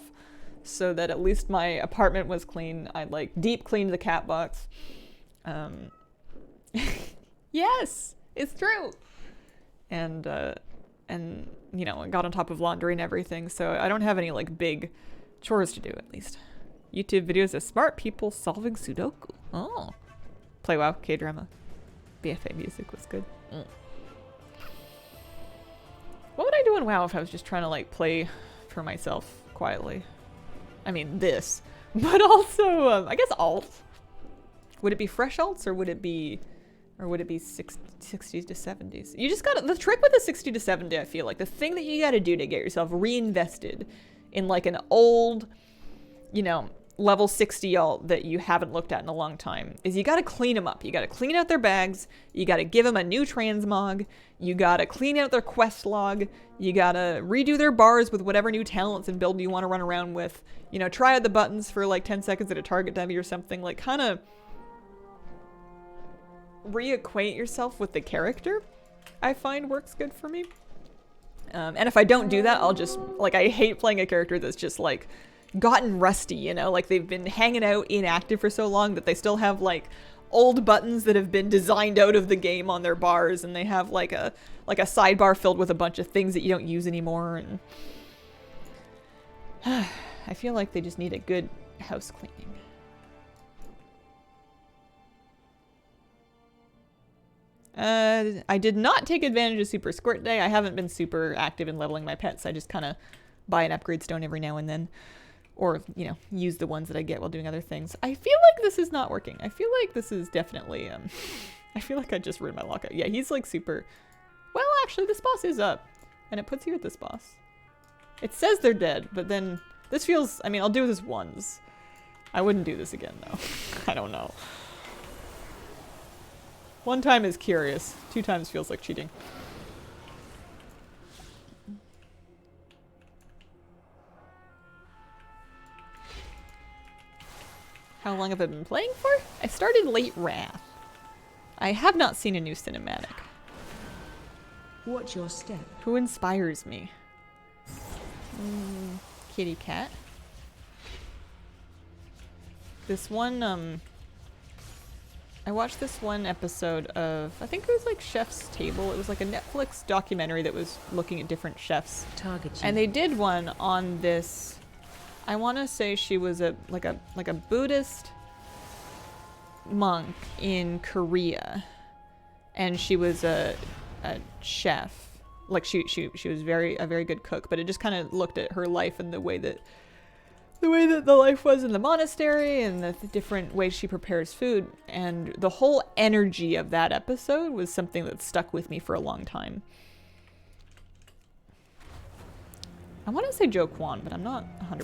so that at least my apartment was clean. I like deep cleaned the cat box. Yes, it's true. And you know, I got on top of laundry and everything, so I don't have any like big chores to do at least. YouTube videos of smart people solving Sudoku. Oh. Play WoW, K-drama. BFA music was good. What would I do in WoW if I was just trying to like play for myself quietly? I mean this, but also I guess alt. Would it be fresh alts or would it be 60s to 70s? You just got the trick with the 60 to 70. I feel like the thing that you got to do to get yourself reinvested in like an old, you know, level 60 alt that you haven't looked at in a long time is you got to clean them up. You got to clean out their bags. You got to give them a new transmog. You got to clean out their quest log. You got to redo their bars with whatever new talents and build you want to run around with. You know, try out the buttons for like 10 seconds at a target dummy or something. Like kind of reacquaint yourself with the character, I find works good for me. And if I don't do that, I'll just, like, I hate playing a character that's just like gotten rusty, you know, like they've been hanging out inactive for so long that they still have like old buttons that have been designed out of the game on their bars, and they have like a sidebar filled with a bunch of things that you don't use anymore. And I feel like they just need a good house cleaning. I did not take advantage of Super Squirt Day. I haven't been super active in leveling my pets. I just kind of buy an upgrade stone every now and then. Or, you know, use the ones that I get while doing other things. I feel like this is not working. I feel like this is definitely, I feel like I just ruined my lockout. Yeah, he's like super... Well, actually, this boss is up. And it puts you at this boss. It says they're dead, but then... This feels... I mean, I'll do this once. I wouldn't do this again, though. I don't know. 1 time is curious. 2 times feels like cheating. How long have I been playing for? I started late Wrath. I have not seen a new cinematic. Watch your step. Who inspires me? Kitty cat. This one, I watched this one episode of, I think it was like Chef's Table. It was like a Netflix documentary that was looking at different chefs. And they did one on this, I want to say she was like a Buddhist monk in Korea. And she was a chef. Like she was a very good cook, but it just kind of looked at her life and the way that the life was in the monastery and the different ways she prepares food. And the whole energy of that episode was something that stuck with me for a long time. I want to say Joe Kwan, but I'm not 100% on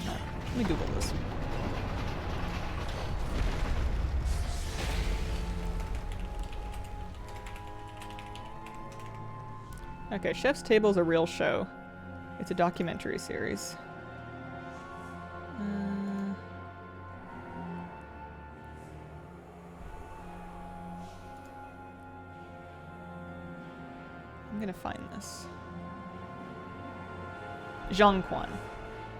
that. Let me Google this. Okay, Chef's Table is a real show. It's a documentary series. I'm gonna find this. Zhang Quan.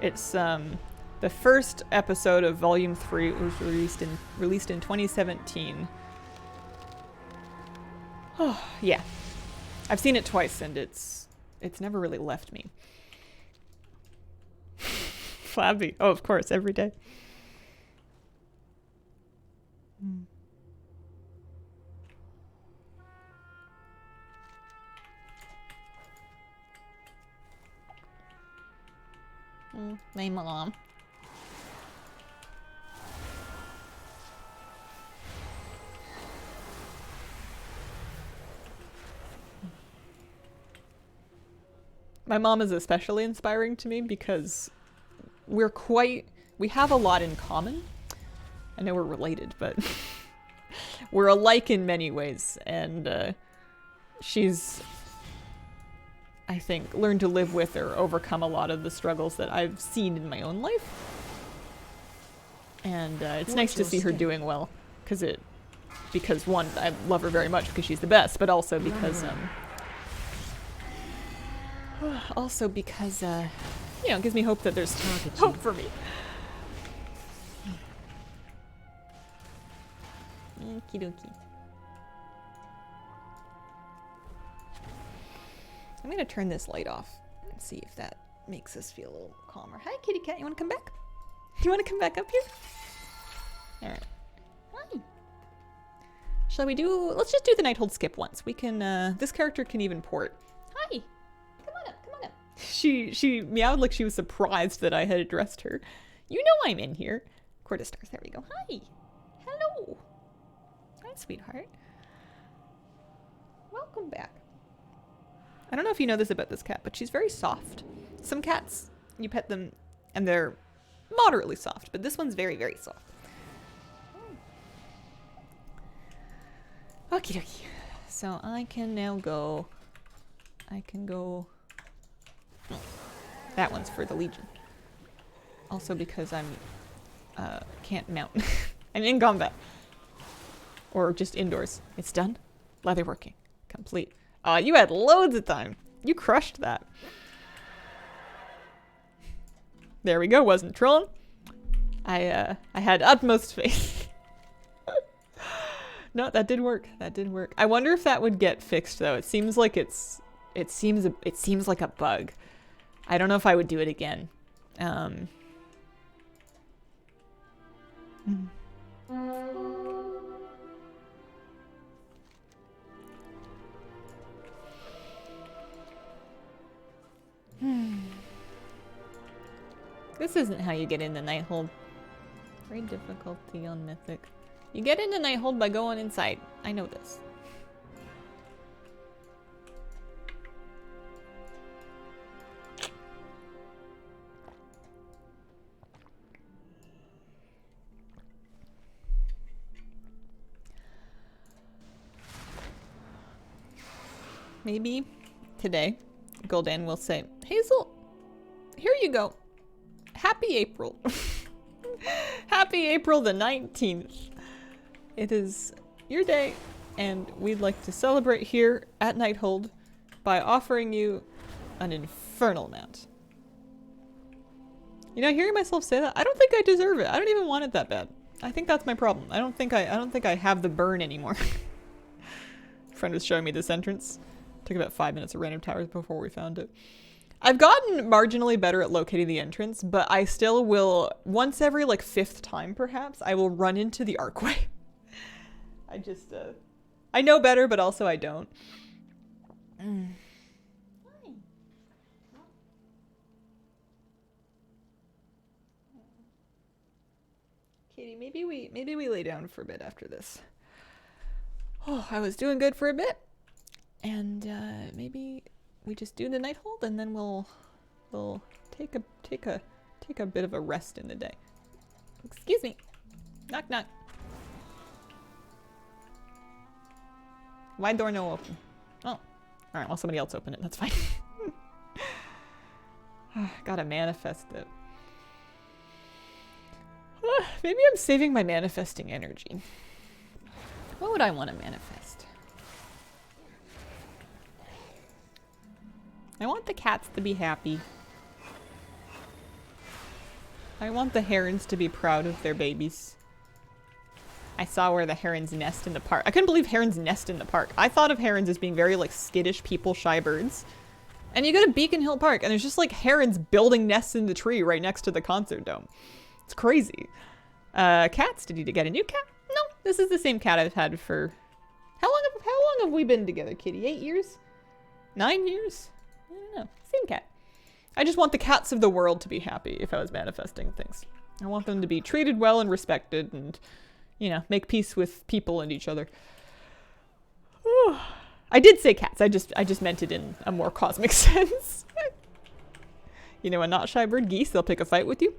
It's the first episode of Volume 3. It was released in 2017. Oh, yeah. I've seen it twice and it's never really left me. Flabby. Oh, of course, every day. My mom. My mom is especially inspiring to me because we have a lot in common. I know we're related, but we're alike in many ways. And she's, I think, learned to live with or overcome a lot of the struggles that I've seen in my own life. And it's nice to see her doing well. Because one, I love her very much because she's the best, but also because... you know, it gives me hope that there's hope for me. Okie dokie. I'm gonna turn this light off and see if that makes us feel a little calmer. Hi, kitty cat. You wanna come back? You wanna come back up here? Alright. Hi. Shall we do... Let's just do the Nighthold skip once. We can, this character can even port. Hi. She meowed like she was surprised that I had addressed her. You know I'm in here. Quarter stars, there we go. Hi. Hello. Hi, sweetheart. Welcome back. I don't know if you know this about this cat, but she's very soft. Some cats, you pet them and they're moderately soft, but this one's very, very soft. Okie dokie. So I can now go... That one's for the Legion. Also because I'm can't mount. I'm in combat. Or just indoors. It's done. Leatherworking. Complete. You had loads of time. You crushed that. There we go, wasn't trolling. I had utmost faith. No, that did work. That did work. I wonder if that would get fixed though. It seems like it seems like a bug. I don't know if I would do it again. Um, This isn't how you get into Nighthold. Great difficulty on Mythic. You get into Nighthold by going inside. I know this. Maybe today, Gul'dan will say, Hazel, here you go. Happy April. Happy April the 19th. It is your day, and we'd like to celebrate here at Nighthold by offering you an infernal amount. You know, hearing myself say that, I don't think I deserve it. I don't even want it that bad. I think that's my problem. I don't think I have the burn anymore. Friend was showing me this entrance. Took about 5 minutes of random towers before we found it. I've gotten marginally better at locating the entrance, but I still will, once every like 5th time perhaps, I will run into the archway. I just, I know better, but also I don't. Katie, maybe we lay down for a bit after this. Oh, I was doing good for a bit. And maybe we just do the Nighthold, and then we'll take a bit of a rest in the day. Excuse me. Knock knock. Wide door no open. Oh, all right. Well, somebody else open it. That's fine. Gotta manifest it. Maybe I'm saving my manifesting energy. What would I want to manifest? I want the cats to be happy. I want the herons to be proud of their babies. I saw where the herons nest in the park. I couldn't believe herons nest in the park. I thought of herons as being very like skittish people, shy birds. And you go to Beacon Hill Park and there's just like herons building nests in the tree right next to the concert dome. It's crazy. Cats, did you get a new cat? No, this is the same cat I've had for... How long have we been together, kitty? 8 years? 9 years? I don't know. Same cat. I just want the cats of the world to be happy if I was manifesting things. I want them to be treated well and respected and, you know, make peace with people and each other. I did say cats. I just meant it in a more cosmic sense. You know, a not shy bird, geese, they'll pick a fight with you.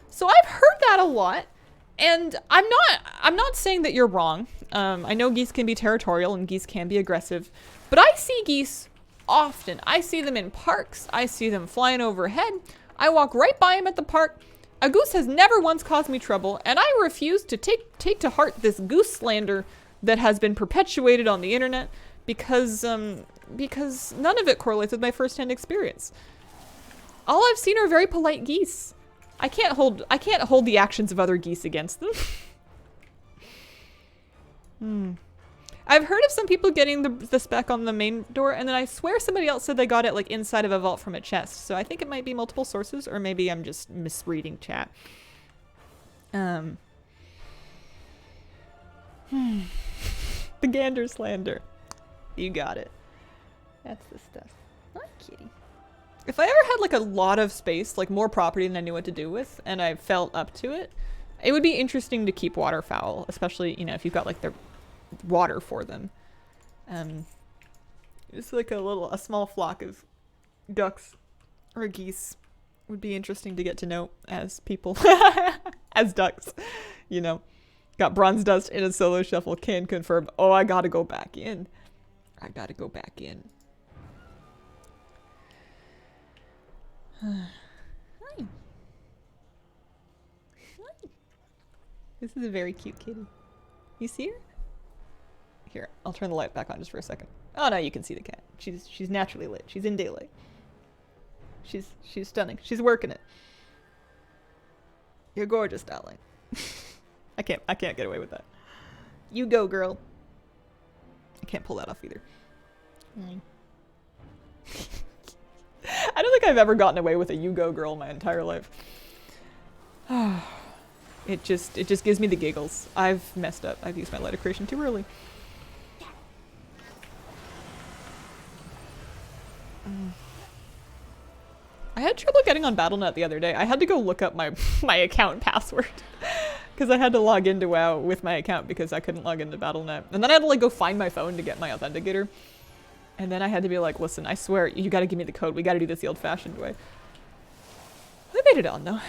So I've heard that a lot. And I'm not saying that you're wrong. I know geese can be territorial and geese can be aggressive, but I see geese often. I see them in parks. I see them flying overhead. I walk right by them at the park. A goose has never once caused me trouble, and I refuse to take to heart this goose slander that has been perpetuated on the internet because none of it correlates with my firsthand experience. All I've seen are very polite geese. I can't hold the actions of other geese against them. I've heard of some people getting the spec on the main door, and then I swear somebody else said they got it like inside of a vault from a chest. So I think it might be multiple sources, or maybe I'm just misreading chat. The gander slander. You got it. That's the stuff. Hi, kitty. If I ever had like a lot of space, like more property than I knew what to do with, and I felt up to it, it would be interesting to keep waterfowl, especially, you know, if you've got like the water for them. Just like a small flock of ducks or geese would be interesting to get to know as people, as ducks, you know. Got bronze dust in a solo shuffle, can confirm. Oh, I gotta go back in. I gotta go back in. Hi. Hi. This is a very cute kitty. You see her? Here, I'll turn the light back on just for a second. Oh no, you can see the cat. She's naturally lit. She's in daylight. She's stunning. She's working it. You're gorgeous, darling. I can't get away with that. You go, girl. I can't pull that off either. I don't think I've ever gotten away with a you go girl my entire life. It just gives me the giggles. I've messed up. I've used my light of creation too early. I had trouble getting on BattleNet the other day. I had to go look up my account password because I had to log into WoW with my account because I couldn't log into BattleNet. And then I had to like go find my phone to get my authenticator. And then I had to be like, listen, I swear, you gotta give me the code. We gotta do this the old-fashioned way. We made it on though.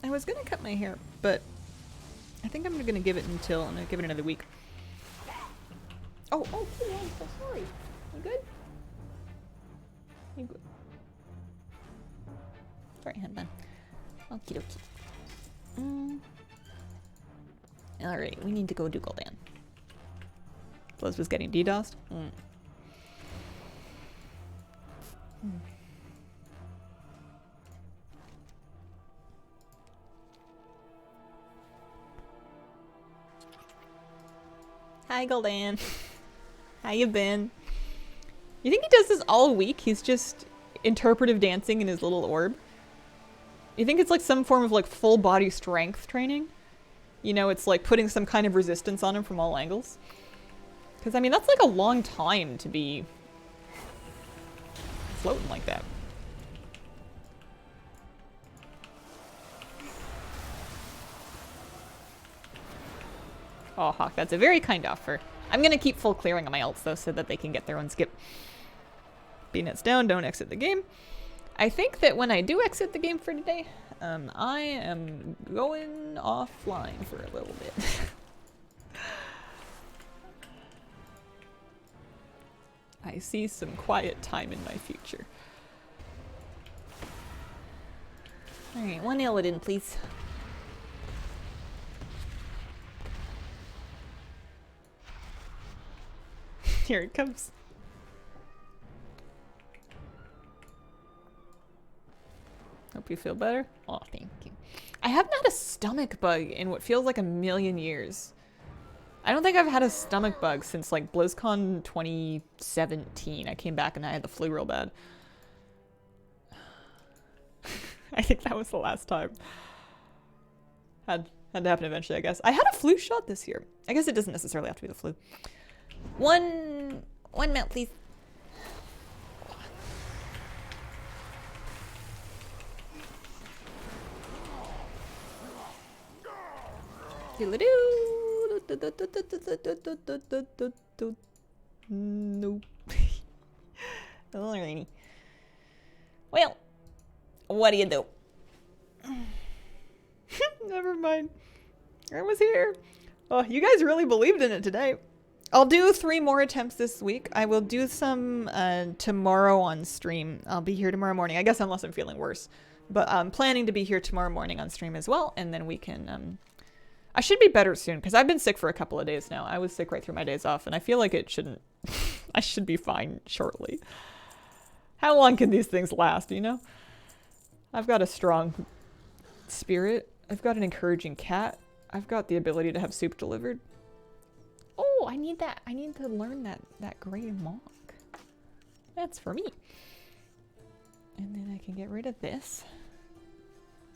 I was gonna cut my hair, but I think I'm gonna give it until I'm gonna give it another week. Oh, I'm so sorry. You good? You good? Sorry, headband. Okie dokie. Alright, we need to go do Gul'dan. Blizz was getting DDoSed. Hi, Gul'dan. How you been? You think he does this all week? He's just interpretive dancing in his little orb? You think it's like some form of like full body strength training? You know, it's like putting some kind of resistance on him from all angles? Because, I mean, that's like a long time to be floating like that. Oh, Hawk, that's a very kind offer. I'm gonna keep full clearing on my ults, though, so that they can get their own skip. B-nets down, don't exit the game. I think that when I do exit the game for today, I am going offline for a little bit. I see some quiet time in my future. Alright, one Illidan, please. Here it comes. Hope you feel better. Oh, thank you. I haven't had a stomach bug in what feels like a million years. I don't think I've had a stomach bug since like BlizzCon 2017. I came back and I had the flu real bad. I think that was the last time. Had to happen eventually, I guess. I had a flu shot this year. I guess it doesn't necessarily have to be the flu. One mount, please. No. Alrighty. Well, what do you do? Never mind. I was here. Oh, you guys really believed in it today. I'll do 3 more attempts this week. I will do some tomorrow on stream. I'll be here tomorrow morning. I guess unless I'm feeling worse. But I'm planning to be here tomorrow morning on stream as well. And then we can... I should be better soon because I've been sick for a couple of days now. I was sick right through my days off. And I feel like it shouldn't... I should be fine shortly. How long can these things last, you know? I've got a strong spirit. I've got an encouraging cat. I've got the ability to have soup delivered. Oh, I need that. I need to learn that gray monk. That's for me. And then I can get rid of this.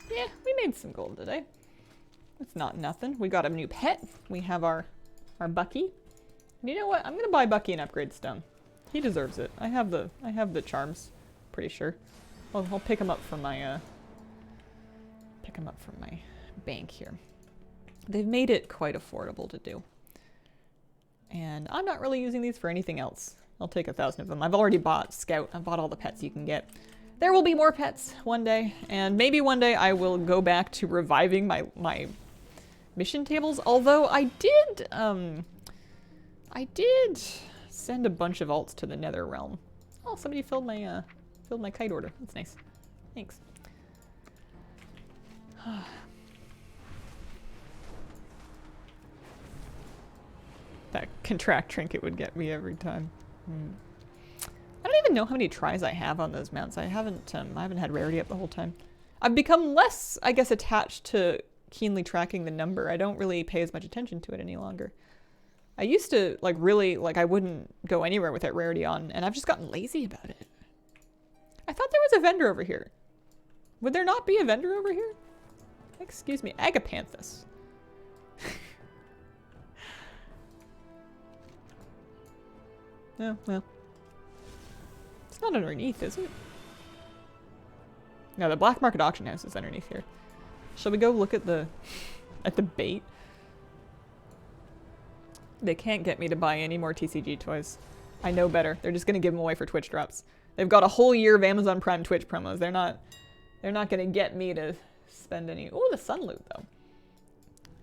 Yeah, we made some gold today. It's not nothing. We got a new pet. We have our Bucky. And you know what? I'm gonna buy Bucky an upgrade stone. He deserves it. I have the charms, pretty sure. I'll pick him up from my bank here. They've made it quite affordable to do. And I'm not really using these for anything else. I'll take 1,000 of them. I've already bought Scout. I've bought all the pets you can get. There will be more pets one day. And maybe one day I will go back to reviving my mission tables. Although I did send a bunch of alts to the Nether Realm. Oh, somebody filled my kite order. That's nice. Thanks. That contract trinket would get me every time. I don't even know how many tries I have on those mounts. I haven't had rarity up the whole time. I've become less, I guess, attached to keenly tracking the number. I don't really pay as much attention to it any longer. I used to, like, really, like, I wouldn't go anywhere with that rarity on, and I've just gotten lazy about it. I thought there was a vendor over here. Would there not be a vendor over here? Excuse me, Agapanthus. Oh, well. It's not underneath, is it? No, the black market auction house is underneath here. Shall we go look at the bait? They can't get me to buy any more TCG toys. I know better. They're just gonna give them away for Twitch drops. They've got a whole year of Amazon Prime Twitch promos. They're not gonna get me to spend any. Oh, the sun loot though.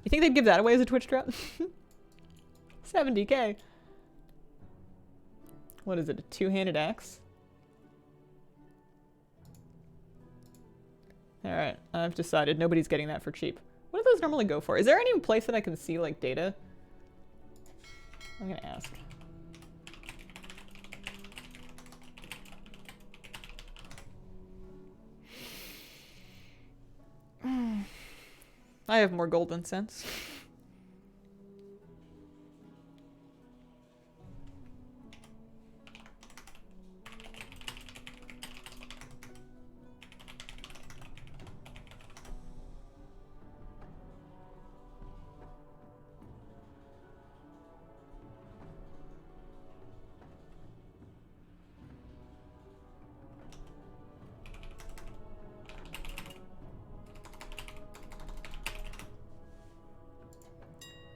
You think they'd give that away as a Twitch drop? 70k. What is it? A two-handed axe? Alright, I've decided nobody's getting that for cheap. What do those normally go for? Is there any place that I can see, like, data? I'm gonna ask. I have more gold than sense.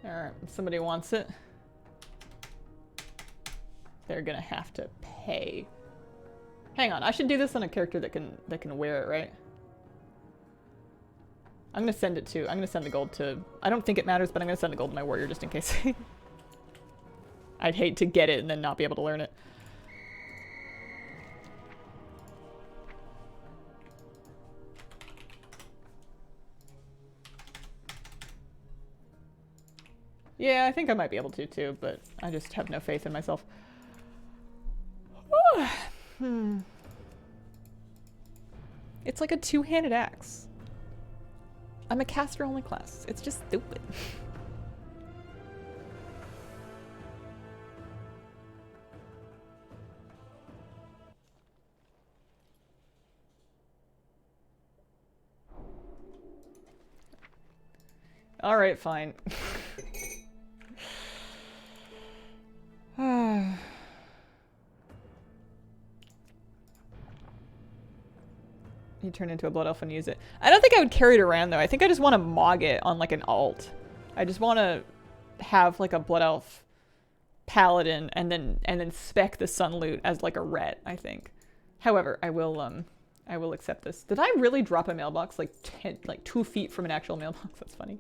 Alright, somebody wants it. They're gonna have to pay. Hang on, I should do this on a character that can wear it, right? I'm gonna send the gold to, I don't think it matters, but I'm gonna send the gold to my warrior just in case. I'd hate to get it and then not be able to learn it. Yeah, I think I might be able to too, but I just have no faith in myself. It's like a two-handed axe. I'm a caster-only class. It's just stupid. All right, fine. You turn into a blood elf and use it. I don't think I would carry it around though. I think I just want to mog it on like an alt. I just want to have like a blood elf paladin and then spec the sun loot as like a ret, I think. However, I will accept this. Did I really drop a mailbox like 2 feet from an actual mailbox? That's funny.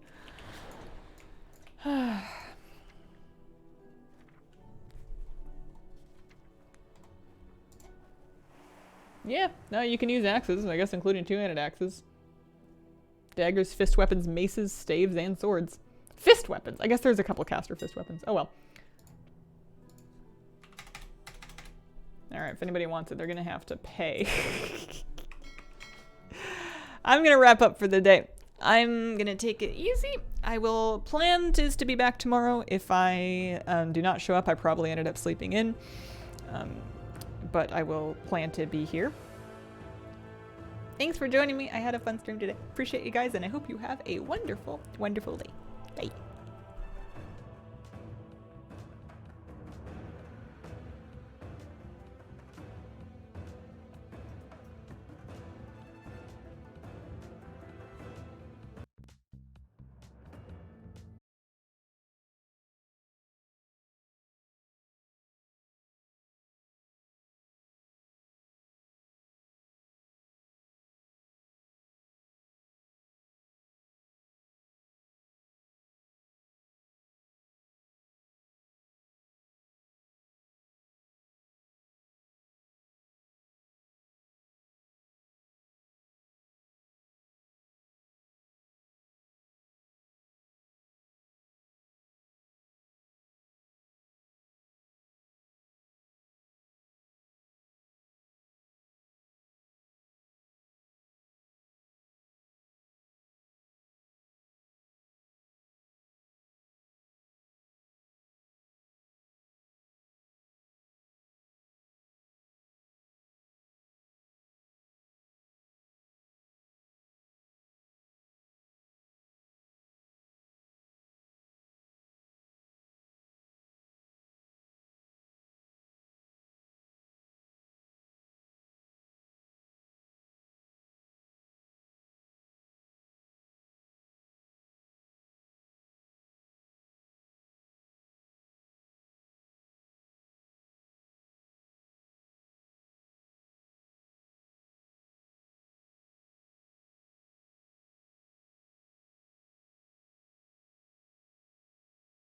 Yeah, no, you can use axes, I guess including two-handed axes. Daggers, fist weapons, maces, staves, and swords. Fist weapons! I guess there's a couple caster fist weapons. Oh well. Alright, if anybody wants it, they're gonna have to pay. I'm gonna wrap up for the day. I'm gonna take it easy. I will plan to be back tomorrow. If I do not show up, I probably ended up sleeping in. But I will plan to be here. Thanks for joining me. I had a fun stream today. Appreciate you guys, and I hope you have a wonderful, wonderful day. Bye.